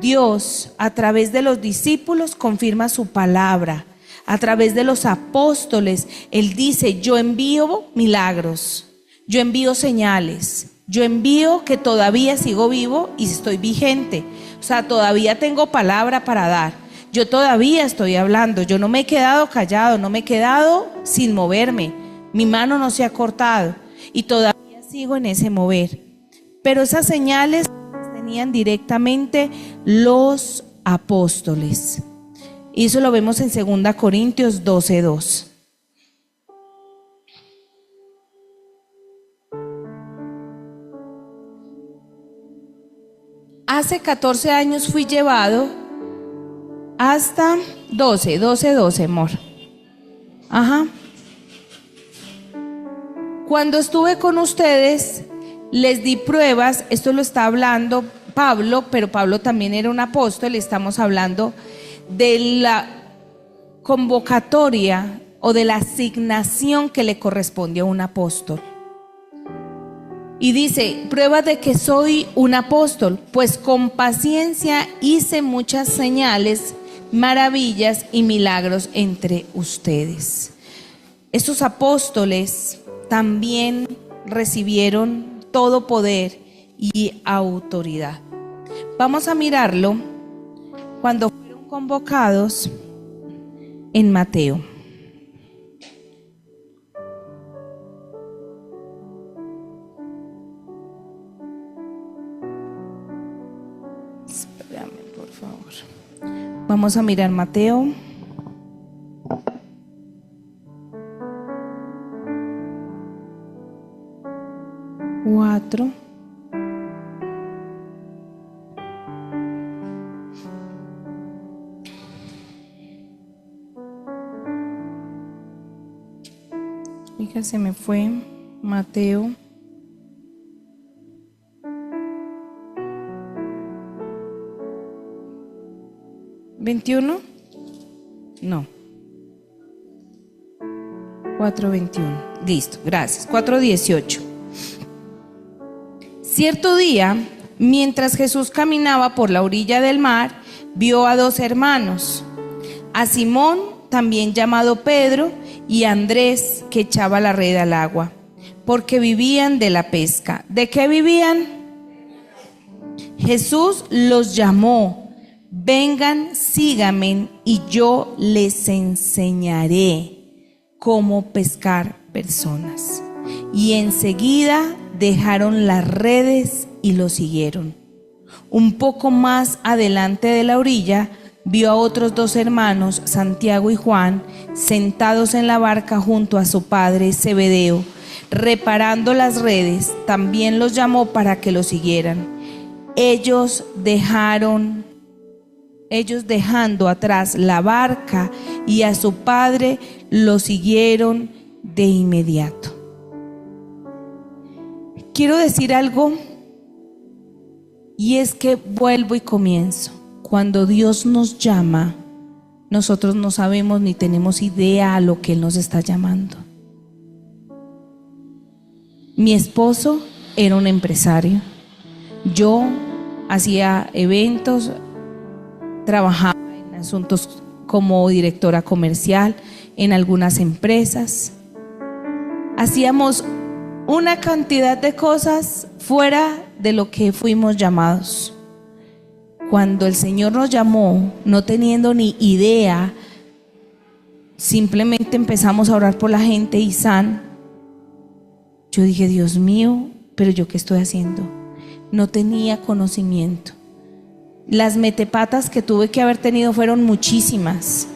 Dios, a través de los discípulos, confirma su palabra. A través de los apóstoles, Él dice, yo envío milagros, yo envío señales, yo envío que todavía sigo vivo y estoy vigente. O sea, todavía tengo palabra para dar. Yo todavía estoy hablando, yo no me he quedado callado, no me he quedado sin moverme. Mi mano no se ha cortado y todavía sigo en ese mover. Pero esas señales las tenían directamente los apóstoles. Y eso lo vemos en 2 Corintios 12:2. Hace 14 años fui llevado hasta 12, amor. Ajá. Cuando estuve con ustedes, les di pruebas. Esto lo está hablando Pablo, pero Pablo también era un apóstol. Estamos hablando de la convocatoria o de la asignación que le corresponde a un apóstol. Y dice, pruebas de que soy un apóstol, pues con paciencia hice muchas señales, maravillas y milagros entre ustedes. Estos apóstoles también recibieron todo poder y autoridad. Vamos a mirarlo cuando fueron convocados en Mateo. Espérame, por favor. Vamos a mirar Mateo. Se me fue Mateo 21, no, 4:21, listo, gracias. 4:18. Cierto día, mientras Jesús caminaba por la orilla del mar, vio a dos hermanos, a Simón, también llamado Pedro, y Andrés, que echaba la red al agua, porque vivían de la pesca. ¿De qué vivían? Jesús los llamó: vengan, síganme, y yo les enseñaré cómo pescar personas. Y enseguida dejaron las redes y lo siguieron. Un poco más adelante de la orilla, vio a otros dos hermanos, Santiago y Juan, sentados en la barca junto a su padre Zebedeo, reparando las redes. También los llamó para que lo siguieran. Ellos dejando atrás la barca y a su padre, lo siguieron de inmediato. Quiero decir algo, y es que vuelvo y comienzo. Cuando Dios nos llama, nosotros no sabemos ni tenemos idea a lo que Él nos está llamando. Mi esposo era un empresario. Yo hacía eventos, trabajaba en asuntos como directora comercial en algunas empresas. hacíamos una cantidad de cosas fuera de lo que fuimos llamados. Cuando el Señor nos llamó, no teniendo ni idea, simplemente empezamos a orar por la gente y yo dije, Dios mío, pero ¿yo qué estoy haciendo? No tenía conocimiento. Las metepatas que tuve que haber tenido fueron muchísimas.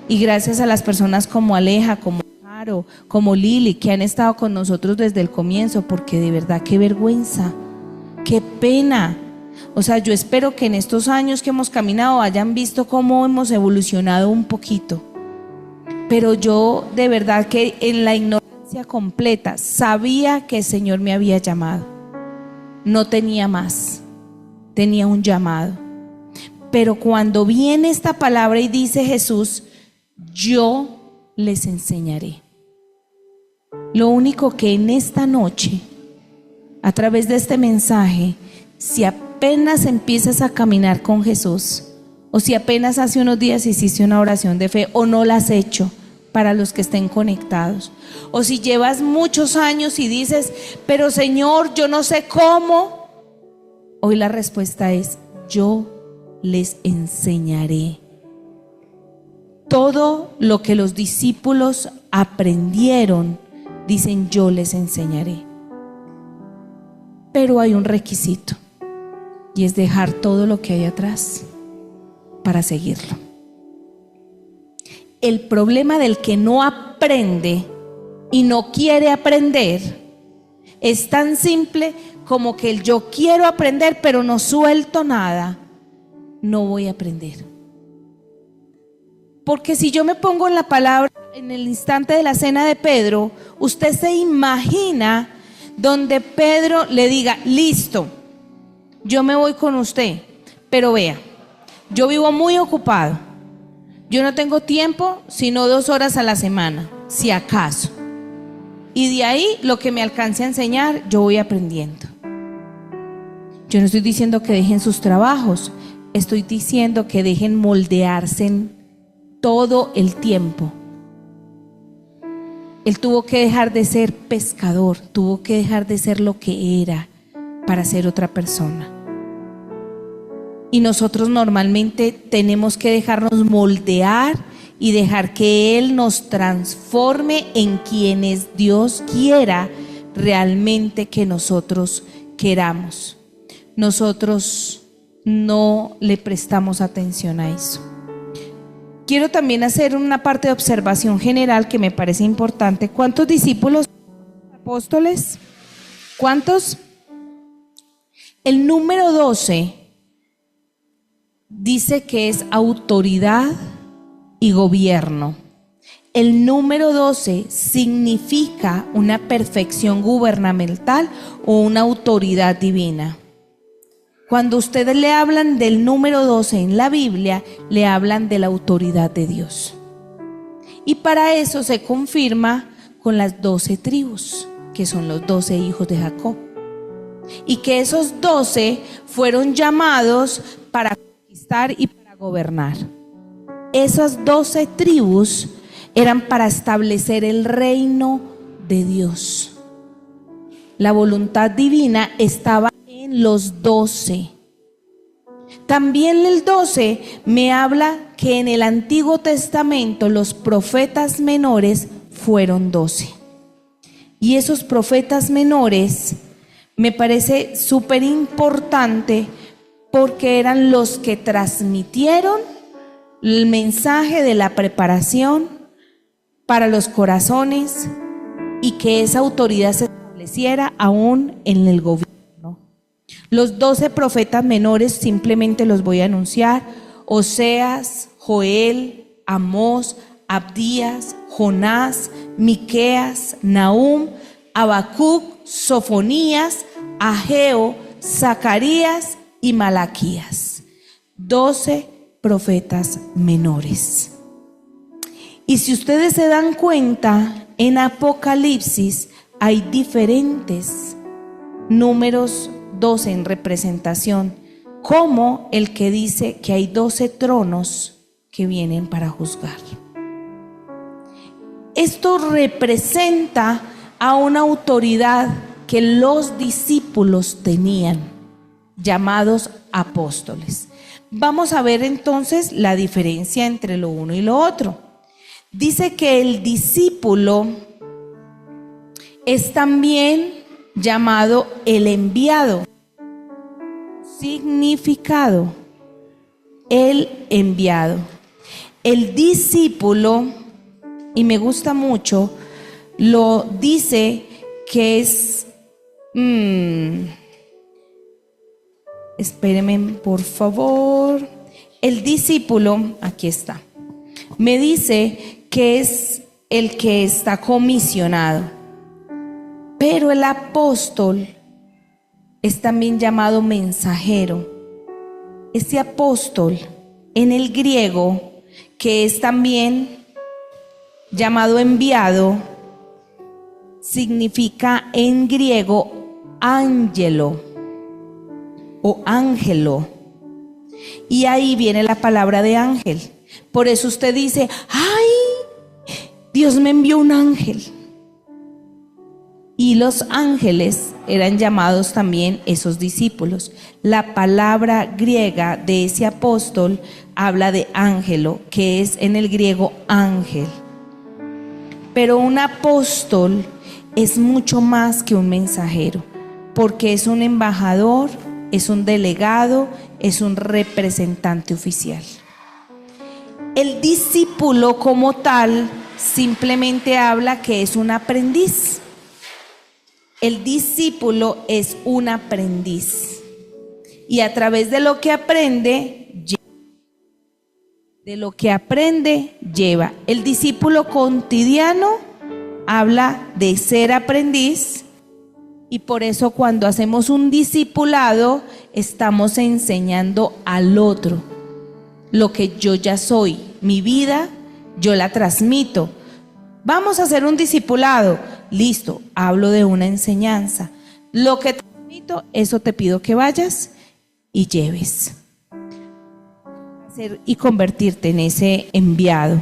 Y gracias a las personas como Aleja, como Caro, como Lili, que han estado con nosotros desde el comienzo, porque de verdad qué vergüenza, qué pena. O sea, yo espero que en estos años que hemos caminado hayan visto cómo hemos evolucionado un poquito. Pero yo de verdad que en la ignorancia completa sabía que el Señor me había llamado. No tenía más, tenía un llamado. Pero cuando viene esta palabra y dice Jesús, yo les enseñaré. Lo único que en esta noche, a través de este mensaje, si apenas empiezas a caminar con Jesús, o si apenas hace unos días hiciste una oración de fe o no la has hecho, para los que estén conectados, o si llevas muchos años y dices, pero Señor, yo no sé cómo, hoy la respuesta es, yo les enseñaré. Todo lo que los discípulos aprendieron, dicen, yo les enseñaré. Pero hay un requisito, y es dejar todo lo que hay atrás para seguirlo. El problema del que no aprende y no quiere aprender es tan simple como que el yo quiero aprender pero no suelto nada, no voy a aprender. Porque si yo me pongo en la palabra en el instante de la cena de Pedro, usted se imagina donde Pedro le diga, listo, yo me voy con usted, pero vea, yo vivo muy ocupado. Yo no tengo tiempo sino 2 horas a la semana, si acaso. Y de ahí lo que me alcance a enseñar, yo voy aprendiendo. Yo no estoy diciendo que dejen sus trabajos, estoy diciendo que dejen moldearse en todo el tiempo. Él tuvo que dejar de ser pescador, tuvo que dejar de ser lo que era para ser otra persona. Y nosotros normalmente tenemos que dejarnos moldear y dejar que Él nos transforme en quienes Dios quiera realmente que nosotros queramos. Nosotros no le prestamos atención a eso. Quiero también hacer una parte de observación general que me parece importante. ¿Cuántos discípulos apóstoles? ¿Cuántos? El número 12 dice que es autoridad y gobierno. El número 12 significa una perfección gubernamental o una autoridad divina. Cuando ustedes le hablan del número 12 en la Biblia, le hablan de la autoridad de Dios. Y para eso se confirma con las 12 tribus, que son los 12 hijos de Jacob. Y que esos 12 fueron llamados para conquistar y para gobernar. Esas 12 tribus eran para establecer el reino de Dios. La voluntad divina estaba en los 12. También el 12 me habla que en el Antiguo Testamento los profetas menores fueron 12. Y esos profetas menores me parece súper importante porque eran los que transmitieron el mensaje de la preparación para los corazones y que esa autoridad se estableciera aún en el gobierno. Los 12 profetas menores simplemente los voy a anunciar: Oseas, Joel, Amós, Abdías, Jonás, Miqueas, Nahum, Habacuc, Sofonías, Ageo, Zacarías y Malaquías. 12 profetas menores. Y si ustedes se dan cuenta, en Apocalipsis hay diferentes números 12 en representación, como el que dice que hay 12 tronos que vienen para juzgar. Esto representa a una autoridad que los discípulos tenían, llamados apóstoles. Vamos a ver entonces la diferencia entre lo uno y lo otro. Dice que el discípulo es también llamado el enviado. Significado: el enviado. El discípulo, y me gusta mucho, lo dice que es, espérenme por favor, el discípulo, aquí está, me dice que es el que está comisionado, pero el apóstol es también llamado mensajero. Este apóstol en el griego, que es también llamado enviado, significa en griego ángelo o ángelo, y ahí viene la palabra de ángel. Por eso usted dice: ay, Dios me envió un ángel. Y los ángeles eran llamados también esos discípulos. La palabra griega de ese apóstol habla de ángelo, que es en el griego ángel. Pero un apóstol es mucho más que un mensajero, porque es un embajador, es un delegado, es un representante oficial. El discípulo como tal simplemente habla que es un aprendiz. El discípulo es un aprendiz, y a través de lo que aprende, lleva. El discípulo cotidiano habla de ser aprendiz, y por eso cuando hacemos un discipulado estamos enseñando al otro lo que yo ya soy. Mi vida yo la transmito. Vamos a hacer un discipulado. Listo, hablo de una enseñanza. Lo que transmito, eso te pido que vayas y lleves. Y convertirte en ese enviado.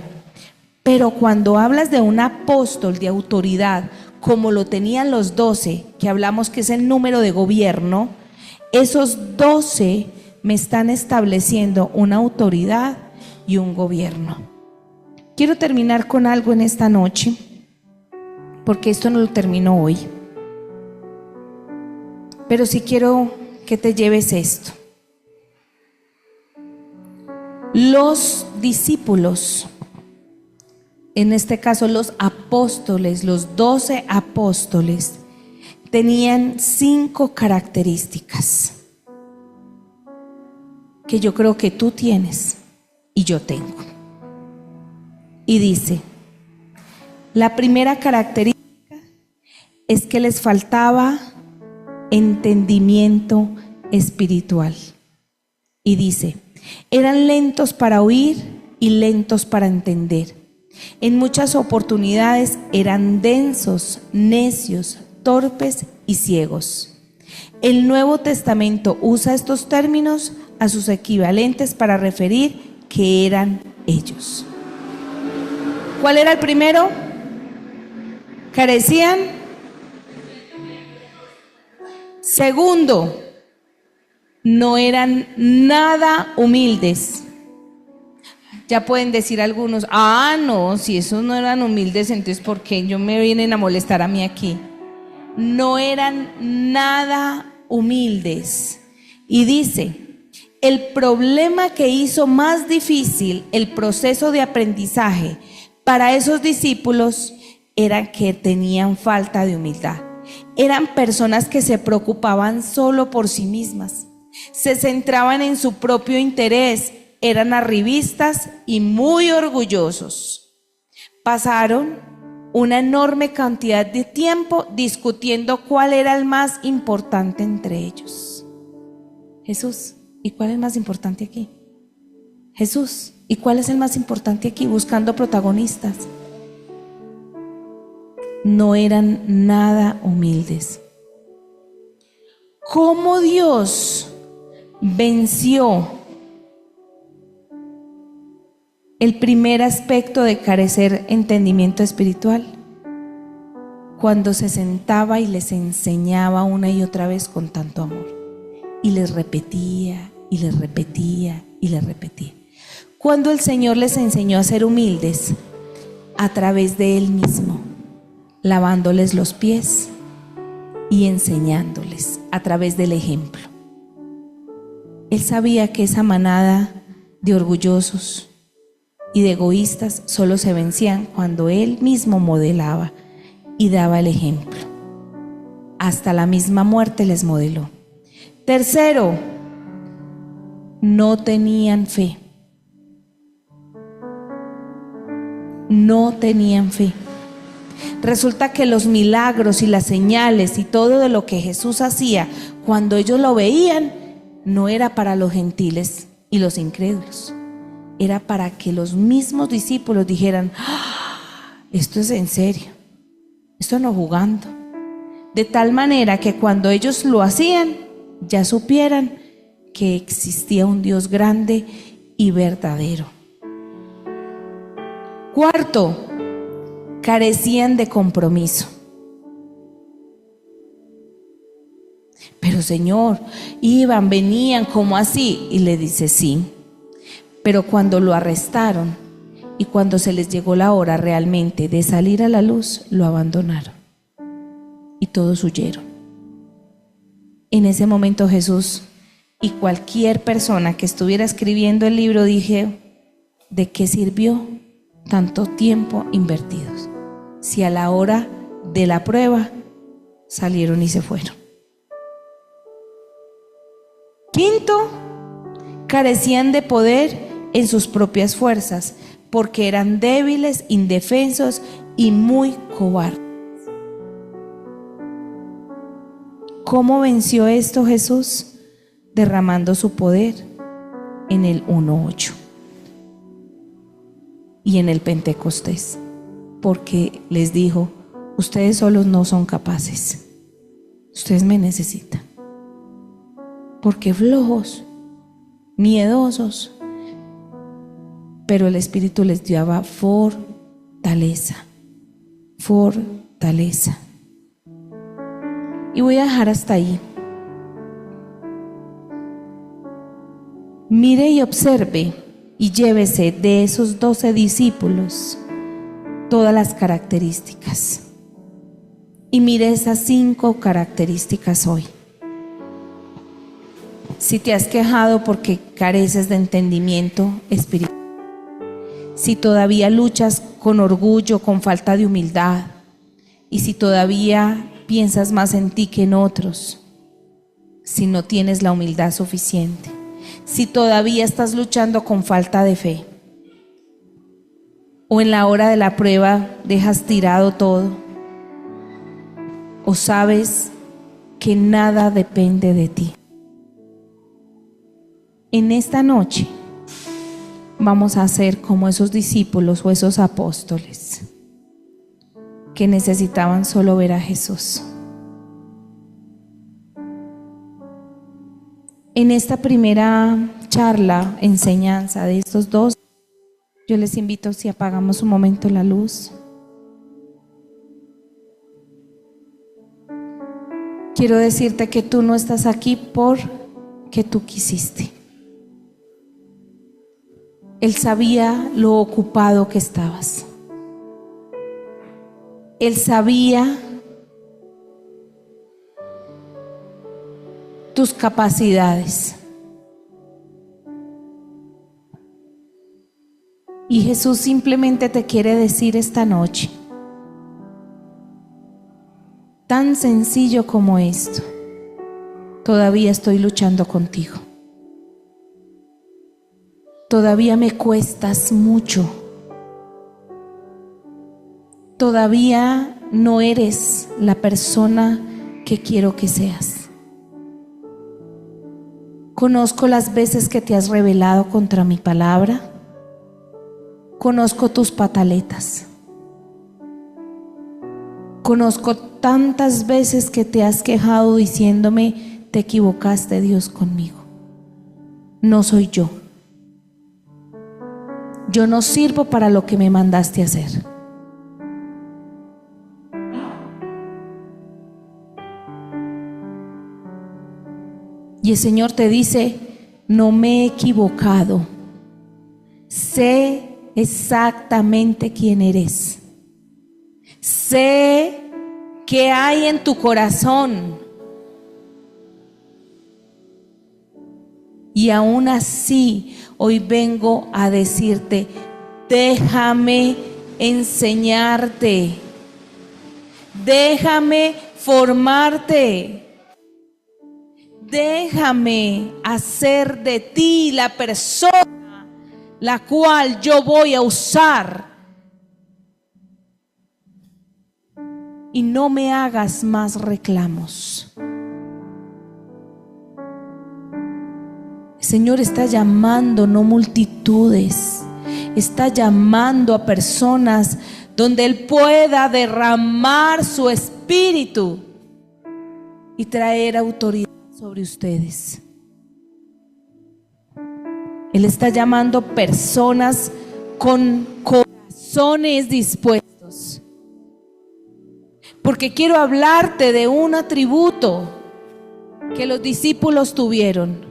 Pero cuando hablas de un apóstol de autoridad, como lo tenían los 12, que hablamos que es el número de gobierno, esos 12 me están estableciendo una autoridad y un gobierno. Quiero terminar con algo en esta noche, porque esto no lo termino hoy, pero sí quiero que te lleves esto. Los discípulos, en este caso los apóstoles, los 12 apóstoles, tenían 5 características que yo creo que tú tienes y yo tengo. Y dice, la primera característica es que les faltaba entendimiento espiritual. Y dice, eran lentos para oír y lentos para entender. En muchas oportunidades eran densos, necios, torpes y ciegos. El Nuevo Testamento usa estos términos a sus equivalentes para referir que eran ellos. ¿Cuál era el primero? Carecían. Segundo, no eran nada humildes. Ya pueden decir algunos, no, si esos no eran humildes, entonces ¿por qué ellos me vienen a molestar a mí aquí? No eran nada humildes. Y dice, el problema que hizo más difícil el proceso de aprendizaje para esos discípulos era que tenían falta de humildad. Eran personas que se preocupaban solo por sí mismas, se centraban en su propio interés, eran arribistas y muy orgullosos. Pasaron una enorme cantidad de tiempo discutiendo cuál era el más importante entre ellos. Jesús. ¿Y cuál es el más importante aquí? Jesús. ¿Y cuál es el más importante aquí? Buscando protagonistas. No eran nada humildes. ¿Cómo Dios venció el primer aspecto de carecer entendimiento espiritual? cuando se sentaba y les enseñaba una y otra vez con tanto amor. Y les repetía, y les repetía, y les repetía. Cuando el Señor les enseñó a ser humildes, a través de Él mismo, lavándoles los pies y enseñándoles a través del ejemplo. Él sabía que esa manada de orgullosos y de egoístas solo se vencían cuando Él mismo modelaba y daba el ejemplo. Hasta la misma muerte les modeló. Tercero, no tenían fe. No tenían fe. Resulta que los milagros y las señales y todo de lo que Jesús hacía, cuando ellos lo veían, no era para los gentiles y los incrédulos. Era para que los mismos discípulos dijeran: esto es en serio, esto no jugando. De tal manera que cuando ellos lo hacían, ya supieran que existía un Dios grande y verdadero. Cuarto, carecían de compromiso. Pero Señor, iban, venían, ¿cómo así? Y le dice: sí. Pero cuando lo arrestaron y cuando se les llegó la hora realmente de salir a la luz, lo abandonaron y todos huyeron. En ese momento Jesús y cualquier persona que estuviera escribiendo el libro dije: ¿de qué sirvió tanto tiempo invertidos si a la hora de la prueba salieron y se fueron? Quinto, carecían de poder en sus propias fuerzas, porque eran débiles, indefensos y muy cobardes. ¿Cómo venció esto Jesús? Derramando su poder en el 1:8 y en el Pentecostés, porque les dijo: ustedes solos no son capaces, ustedes me necesitan, porque flojos, miedosos. Pero el Espíritu les daba fortaleza, fortaleza. Y voy a dejar hasta ahí. Mire y observe y llévese de esos 12 discípulos todas las características. Y mire esas 5 características hoy. Si te has quejado porque careces de entendimiento espiritual, si todavía luchas con orgullo, con falta de humildad, y si todavía piensas más en ti que en otros, si no tienes la humildad suficiente, si todavía estás luchando con falta de fe, o en la hora de la prueba dejas tirado todo, o sabes que nada depende de ti. En esta noche vamos a ser como esos discípulos o esos apóstoles que necesitaban solo ver a Jesús. En esta primera charla, enseñanza de estos dos, yo les invito, si apagamos un momento la luz. Quiero decirte que tú no estás aquí porque tú quisiste. Él sabía lo ocupado que estabas. Él sabía tus capacidades. Y Jesús simplemente te quiere decir esta noche, tan sencillo como esto: todavía estoy luchando contigo. Todavía me cuestas mucho. Todavía no eres la persona que quiero que seas. Conozco las veces que te has rebelado contra mi palabra. Conozco tus pataletas. Conozco tantas veces que te has quejado diciéndome: te equivocaste, Dios, conmigo. No soy yo. Yo no sirvo para lo que me mandaste a hacer. Y el Señor te dice: no me he equivocado, sé exactamente quién eres, sé qué hay en tu corazón, y aún así hoy vengo a decirte: déjame enseñarte, déjame formarte, déjame hacer de ti la persona la cual yo voy a usar, y no me hagas más reclamos. El Señor está llamando no multitudes, está llamando a personas donde Él pueda derramar su espíritu y traer autoridad sobre ustedes. Él está llamando personas con corazones dispuestos, porque quiero hablarte de un atributo que los discípulos tuvieron.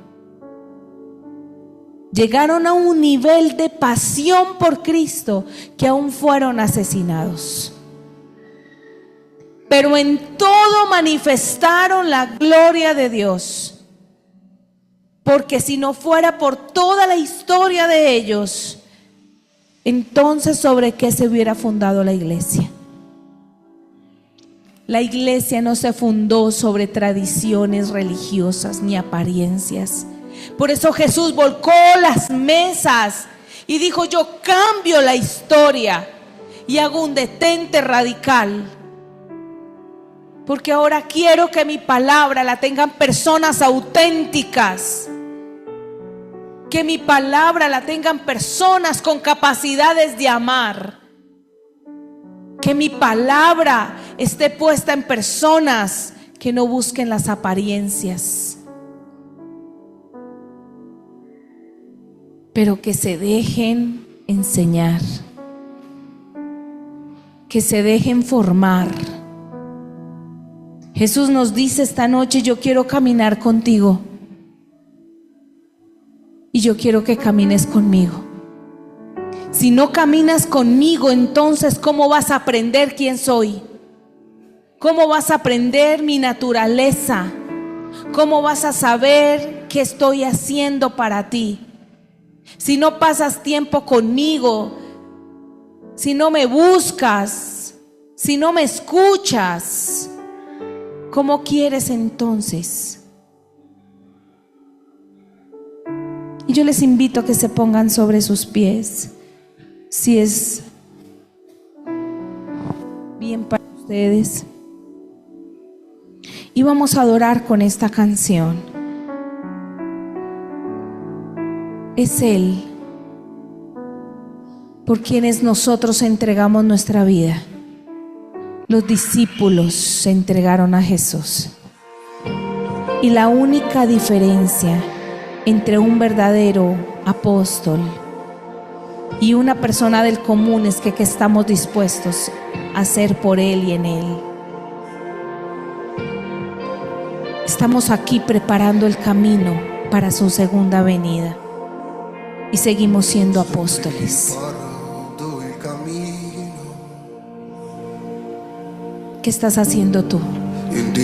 Llegaron a un nivel de pasión por Cristo que aún fueron asesinados, pero en todo manifestaron la gloria de Dios, porque si no fuera por toda la historia de ellos, entonces ¿sobre qué se hubiera fundado la iglesia? La iglesia no se fundó sobre tradiciones religiosas ni apariencias. Por eso Jesús volcó las mesas y dijo: yo cambio la historia y hago un detente radical, porque ahora quiero que mi palabra la tengan personas auténticas, que mi palabra la tengan personas con capacidades de amar, que mi palabra esté puesta en personas que no busquen las apariencias, pero que se dejen enseñar, que se dejen formar. Jesús nos dice esta noche: yo quiero caminar contigo y yo quiero que camines conmigo. Si no caminas conmigo, entonces ¿cómo vas a aprender quién soy? ¿Cómo vas a aprender mi naturaleza? ¿Cómo vas a saber qué estoy haciendo para ti? Si no pasas tiempo conmigo, si no me buscas, si no me escuchas, ¿cómo quieres entonces? Y yo les invito a que se pongan sobre sus pies, si es bien para ustedes, y vamos a adorar con esta canción. Es Él por quienes nosotros entregamos nuestra vida. Los discípulos se entregaron a Jesús, y la única diferencia entre un verdadero apóstol y una persona del común es que estamos dispuestos a hacer por Él y en Él. Estamos aquí preparando el camino para su segunda venida y seguimos siendo apóstoles. ¿Qué estás haciendo tú? No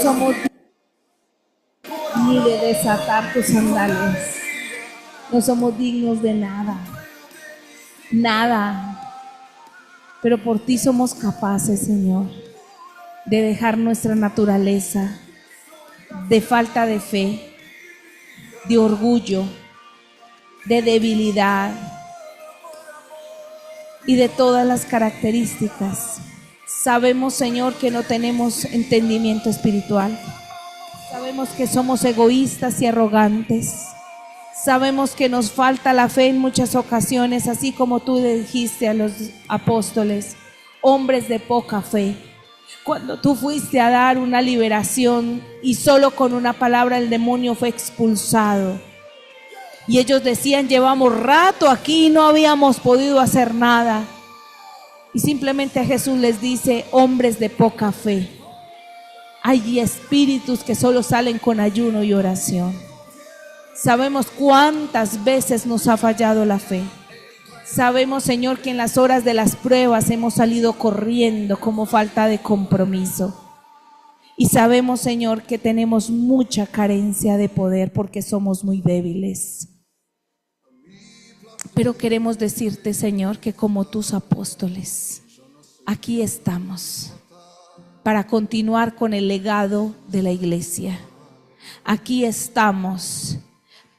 somos ni de desatar tus sandalias. No somos dignos de nada, nada. Pero por ti somos capaces, Señor, de dejar nuestra naturaleza de falta de fe, de orgullo, de debilidad y de todas las características. Sabemos, Señor, que no tenemos entendimiento espiritual. Sabemos que somos egoístas y arrogantes. Sabemos que nos falta la fe en muchas ocasiones, así como tú le dijiste a los apóstoles, hombres de poca fe. Cuando tú fuiste a dar una liberación y solo con una palabra el demonio fue expulsado. Y ellos decían: llevamos rato aquí y no habíamos podido hacer nada. Y simplemente Jesús les dice: hombres de poca fe. Hay espíritus que solo salen con ayuno y oración. Sabemos cuántas veces nos ha fallado la fe. Sabemos, Señor, que en las horas de las pruebas hemos salido corriendo como falta de compromiso. Y sabemos, Señor, que tenemos mucha carencia de poder porque somos muy débiles. Pero queremos decirte, Señor, que como tus apóstoles, aquí estamos para continuar con el legado de la iglesia. Aquí estamos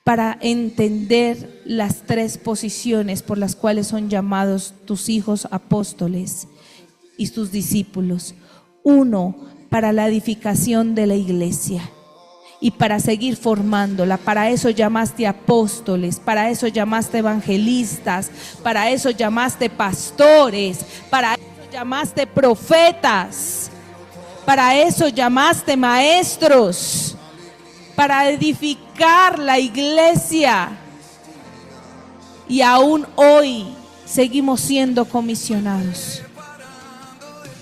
para entender las 3 posiciones por las cuales son llamados tus hijos apóstoles y tus discípulos. 1, para la edificación de la iglesia y para seguir formándola. Para eso llamaste apóstoles, para eso llamaste evangelistas, para eso llamaste pastores, para eso llamaste profetas, para eso llamaste maestros, para edificar la iglesia. Y aún hoy seguimos siendo comisionados.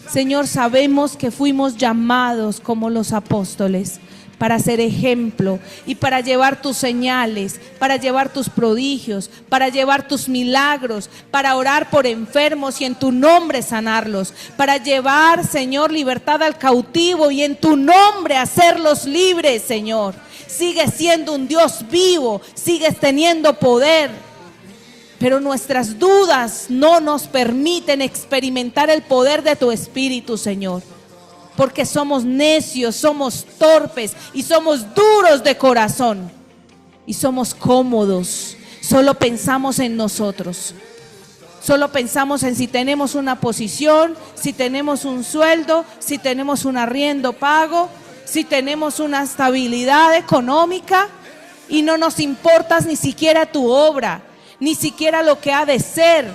Señor, sabemos que fuimos llamados como los apóstoles para ser ejemplo y para llevar tus señales, para llevar tus prodigios, para llevar tus milagros, para orar por enfermos y en tu nombre sanarlos, para llevar, Señor, libertad al cautivo y en tu nombre hacerlos libres, Señor. Sigues siendo un Dios vivo, sigues teniendo poder, pero nuestras dudas no nos permiten experimentar el poder de tu Espíritu, Señor. Porque somos necios, somos torpes y somos duros de corazón. Y somos cómodos, solo pensamos en nosotros. Solo pensamos en si tenemos una posición, si tenemos un sueldo, si tenemos un arriendo pago, si tenemos una estabilidad económica. Y no nos importa ni siquiera tu obra, ni siquiera lo que ha de ser.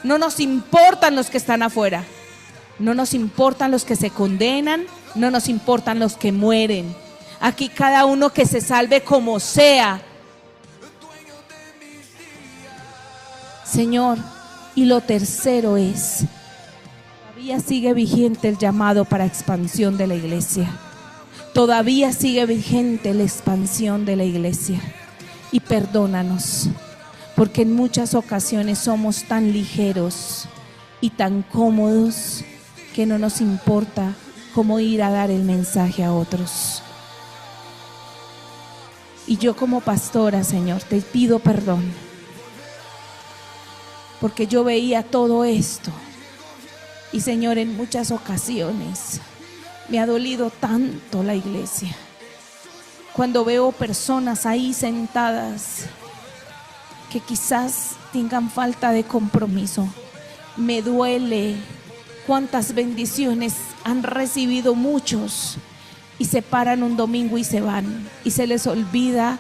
No nos importan los que están afuera. No nos importan los que se condenan, no nos importan los que mueren. Aquí cada uno que se salve como sea. Señor, y lo tercero es, todavía sigue vigente el llamado para expansión de la iglesia. Todavía sigue vigente la expansión de la iglesia. Y perdónanos, porque en muchas ocasiones somos tan ligeros y tan cómodos que no nos importa cómo ir a dar el mensaje a otros. Y yo como pastora, Señor, te pido perdón, porque yo veía todo esto. Y Señor, en muchas ocasiones me ha dolido tanto la iglesia. Cuando veo personas ahí sentadas que quizás tengan falta de compromiso, me duele. Cuántas bendiciones han recibido muchos y se paran un domingo y se van y se les olvida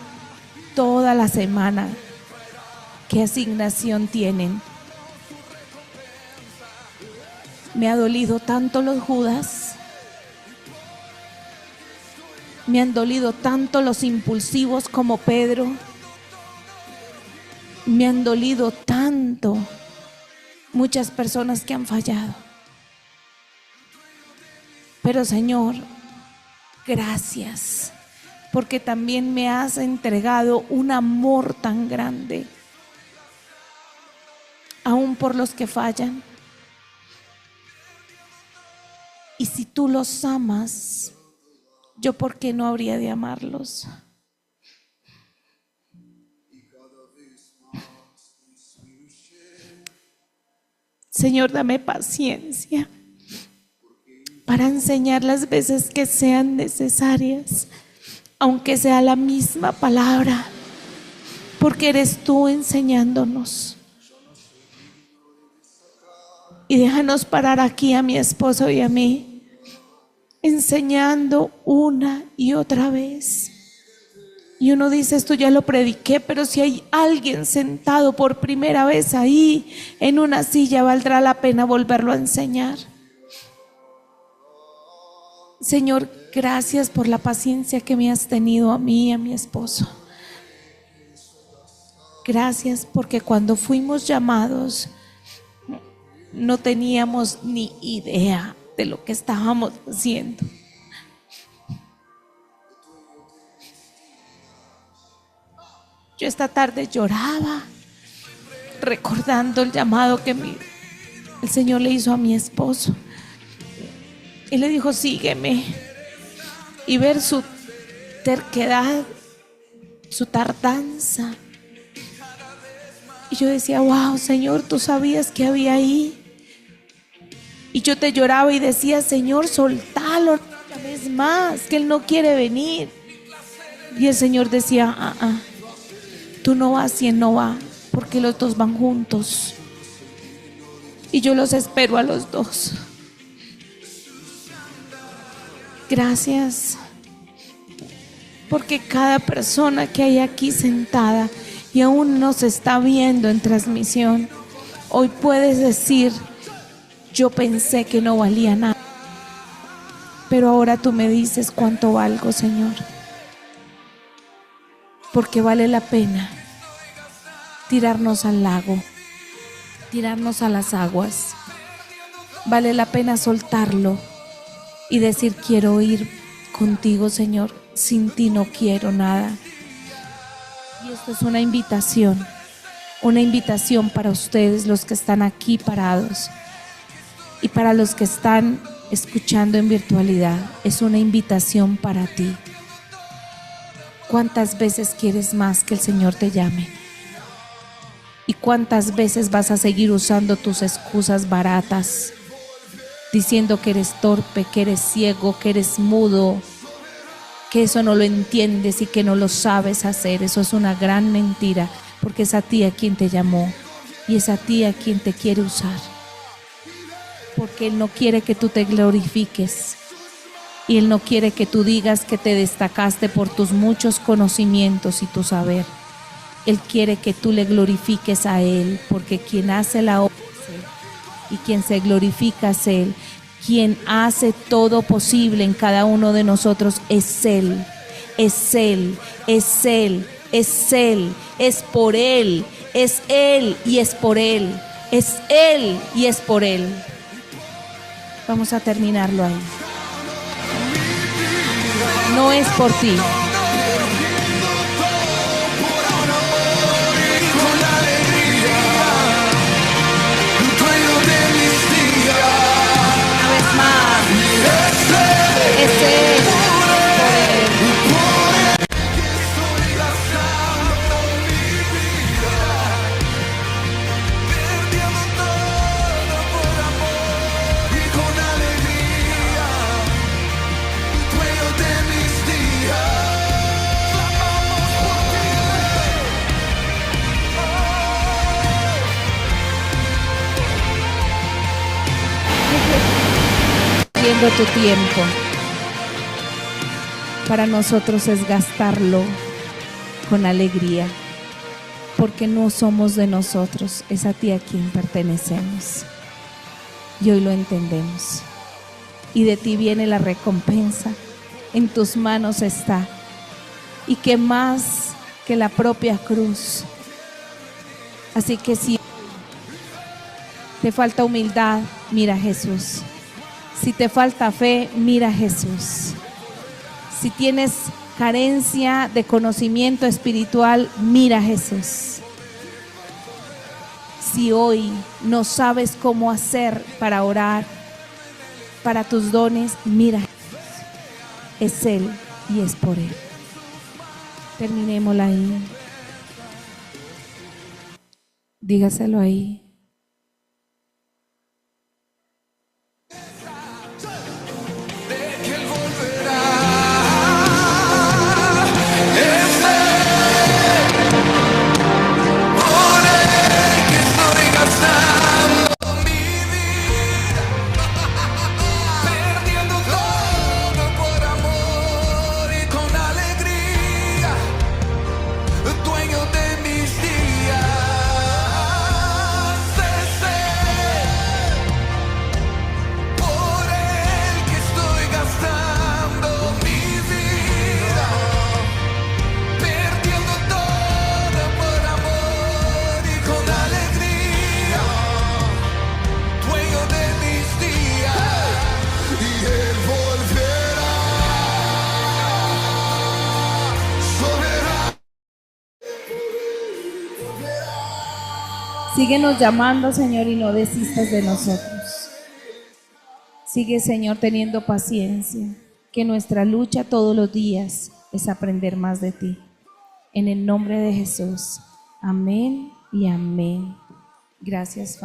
toda la semana qué asignación tienen. Me ha dolido tanto los Judas, me han dolido tanto los impulsivos como Pedro, me han dolido tanto muchas personas que han fallado. Pero Señor, gracias, porque también me has entregado un amor tan grande, aún por los que fallan. Y si tú los amas, ¿yo por qué no habría de amarlos? Señor, dame paciencia para enseñar las veces que sean necesarias, aunque sea la misma palabra, porque eres tú enseñándonos. Y déjanos parar aquí a mi esposo y a mí, enseñando una y otra vez. Y uno dice, esto ya lo prediqué, pero si hay alguien sentado por primera vez ahí en una silla, valdrá la pena volverlo a enseñar. Señor, gracias por la paciencia que me has tenido a mí y a mi esposo. Gracias porque cuando fuimos llamados no teníamos ni idea de lo que estábamos haciendo. Yo esta tarde lloraba recordando el llamado que el Señor le hizo a mi esposo. Él le dijo: sígueme. Y ver su terquedad, su tardanza. Y yo decía: wow, Señor, tú sabías que había ahí. Y yo te lloraba y decía: Señor, soltalo una vez más, que Él no quiere venir. Y el Señor decía: tú no vas y Él no va, porque los dos van juntos. Y yo los espero a los dos. Gracias, porque cada persona que hay aquí sentada y aún nos está viendo en transmisión, hoy puedes decir: yo pensé que no valía nada, pero ahora tú me dices cuánto valgo, Señor. Porque vale la pena tirarnos al lago, tirarnos a las aguas. Vale la pena soltarlo y decir: quiero ir contigo, Señor. Sin ti no quiero nada. Y esto es una invitación para ustedes, los que están aquí parados, y para los que están escuchando en virtualidad. Es una invitación para ti. ¿Cuántas veces quieres más que el Señor te llame? ¿Y cuántas veces vas a seguir usando tus excusas baratas, diciendo que eres torpe, que eres ciego, que eres mudo, que eso no lo entiendes y que no lo sabes hacer? Eso es una gran mentira, porque es a ti a quien te llamó y es a ti a quien te quiere usar. Porque Él no quiere que tú te glorifiques y Él no quiere que tú digas que te destacaste por tus muchos conocimientos y tu saber. Él quiere que tú le glorifiques a Él, porque quien hace la obra es Él y quien se glorifica es Él. Quien hace todo posible en cada uno de nosotros es Él. Es Él, es Él, es Él, es por Él, es Él y es por Él, es Él y es por Él. Vamos a terminarlo ahí. No es por ti. Tu tiempo para nosotros es gastarlo con alegría, porque no somos de nosotros, es a ti a quien pertenecemos y hoy lo entendemos, y de ti viene la recompensa, en tus manos está, y que más que la propia cruz. Así que si te falta humildad, mira a Jesús. Si te falta fe, mira a Jesús. Si tienes carencia de conocimiento espiritual, mira a Jesús. Si hoy no sabes cómo hacer para orar, para tus dones, mira a Jesús. Es Él y es por Él. Terminémosla ahí. Dígaselo ahí. Síguenos llamando, Señor, y no desistas de nosotros. Sigue, Señor, teniendo paciencia, que nuestra lucha todos los días es aprender más de ti. En el nombre de Jesús. Amén y amén. Gracias, Familia.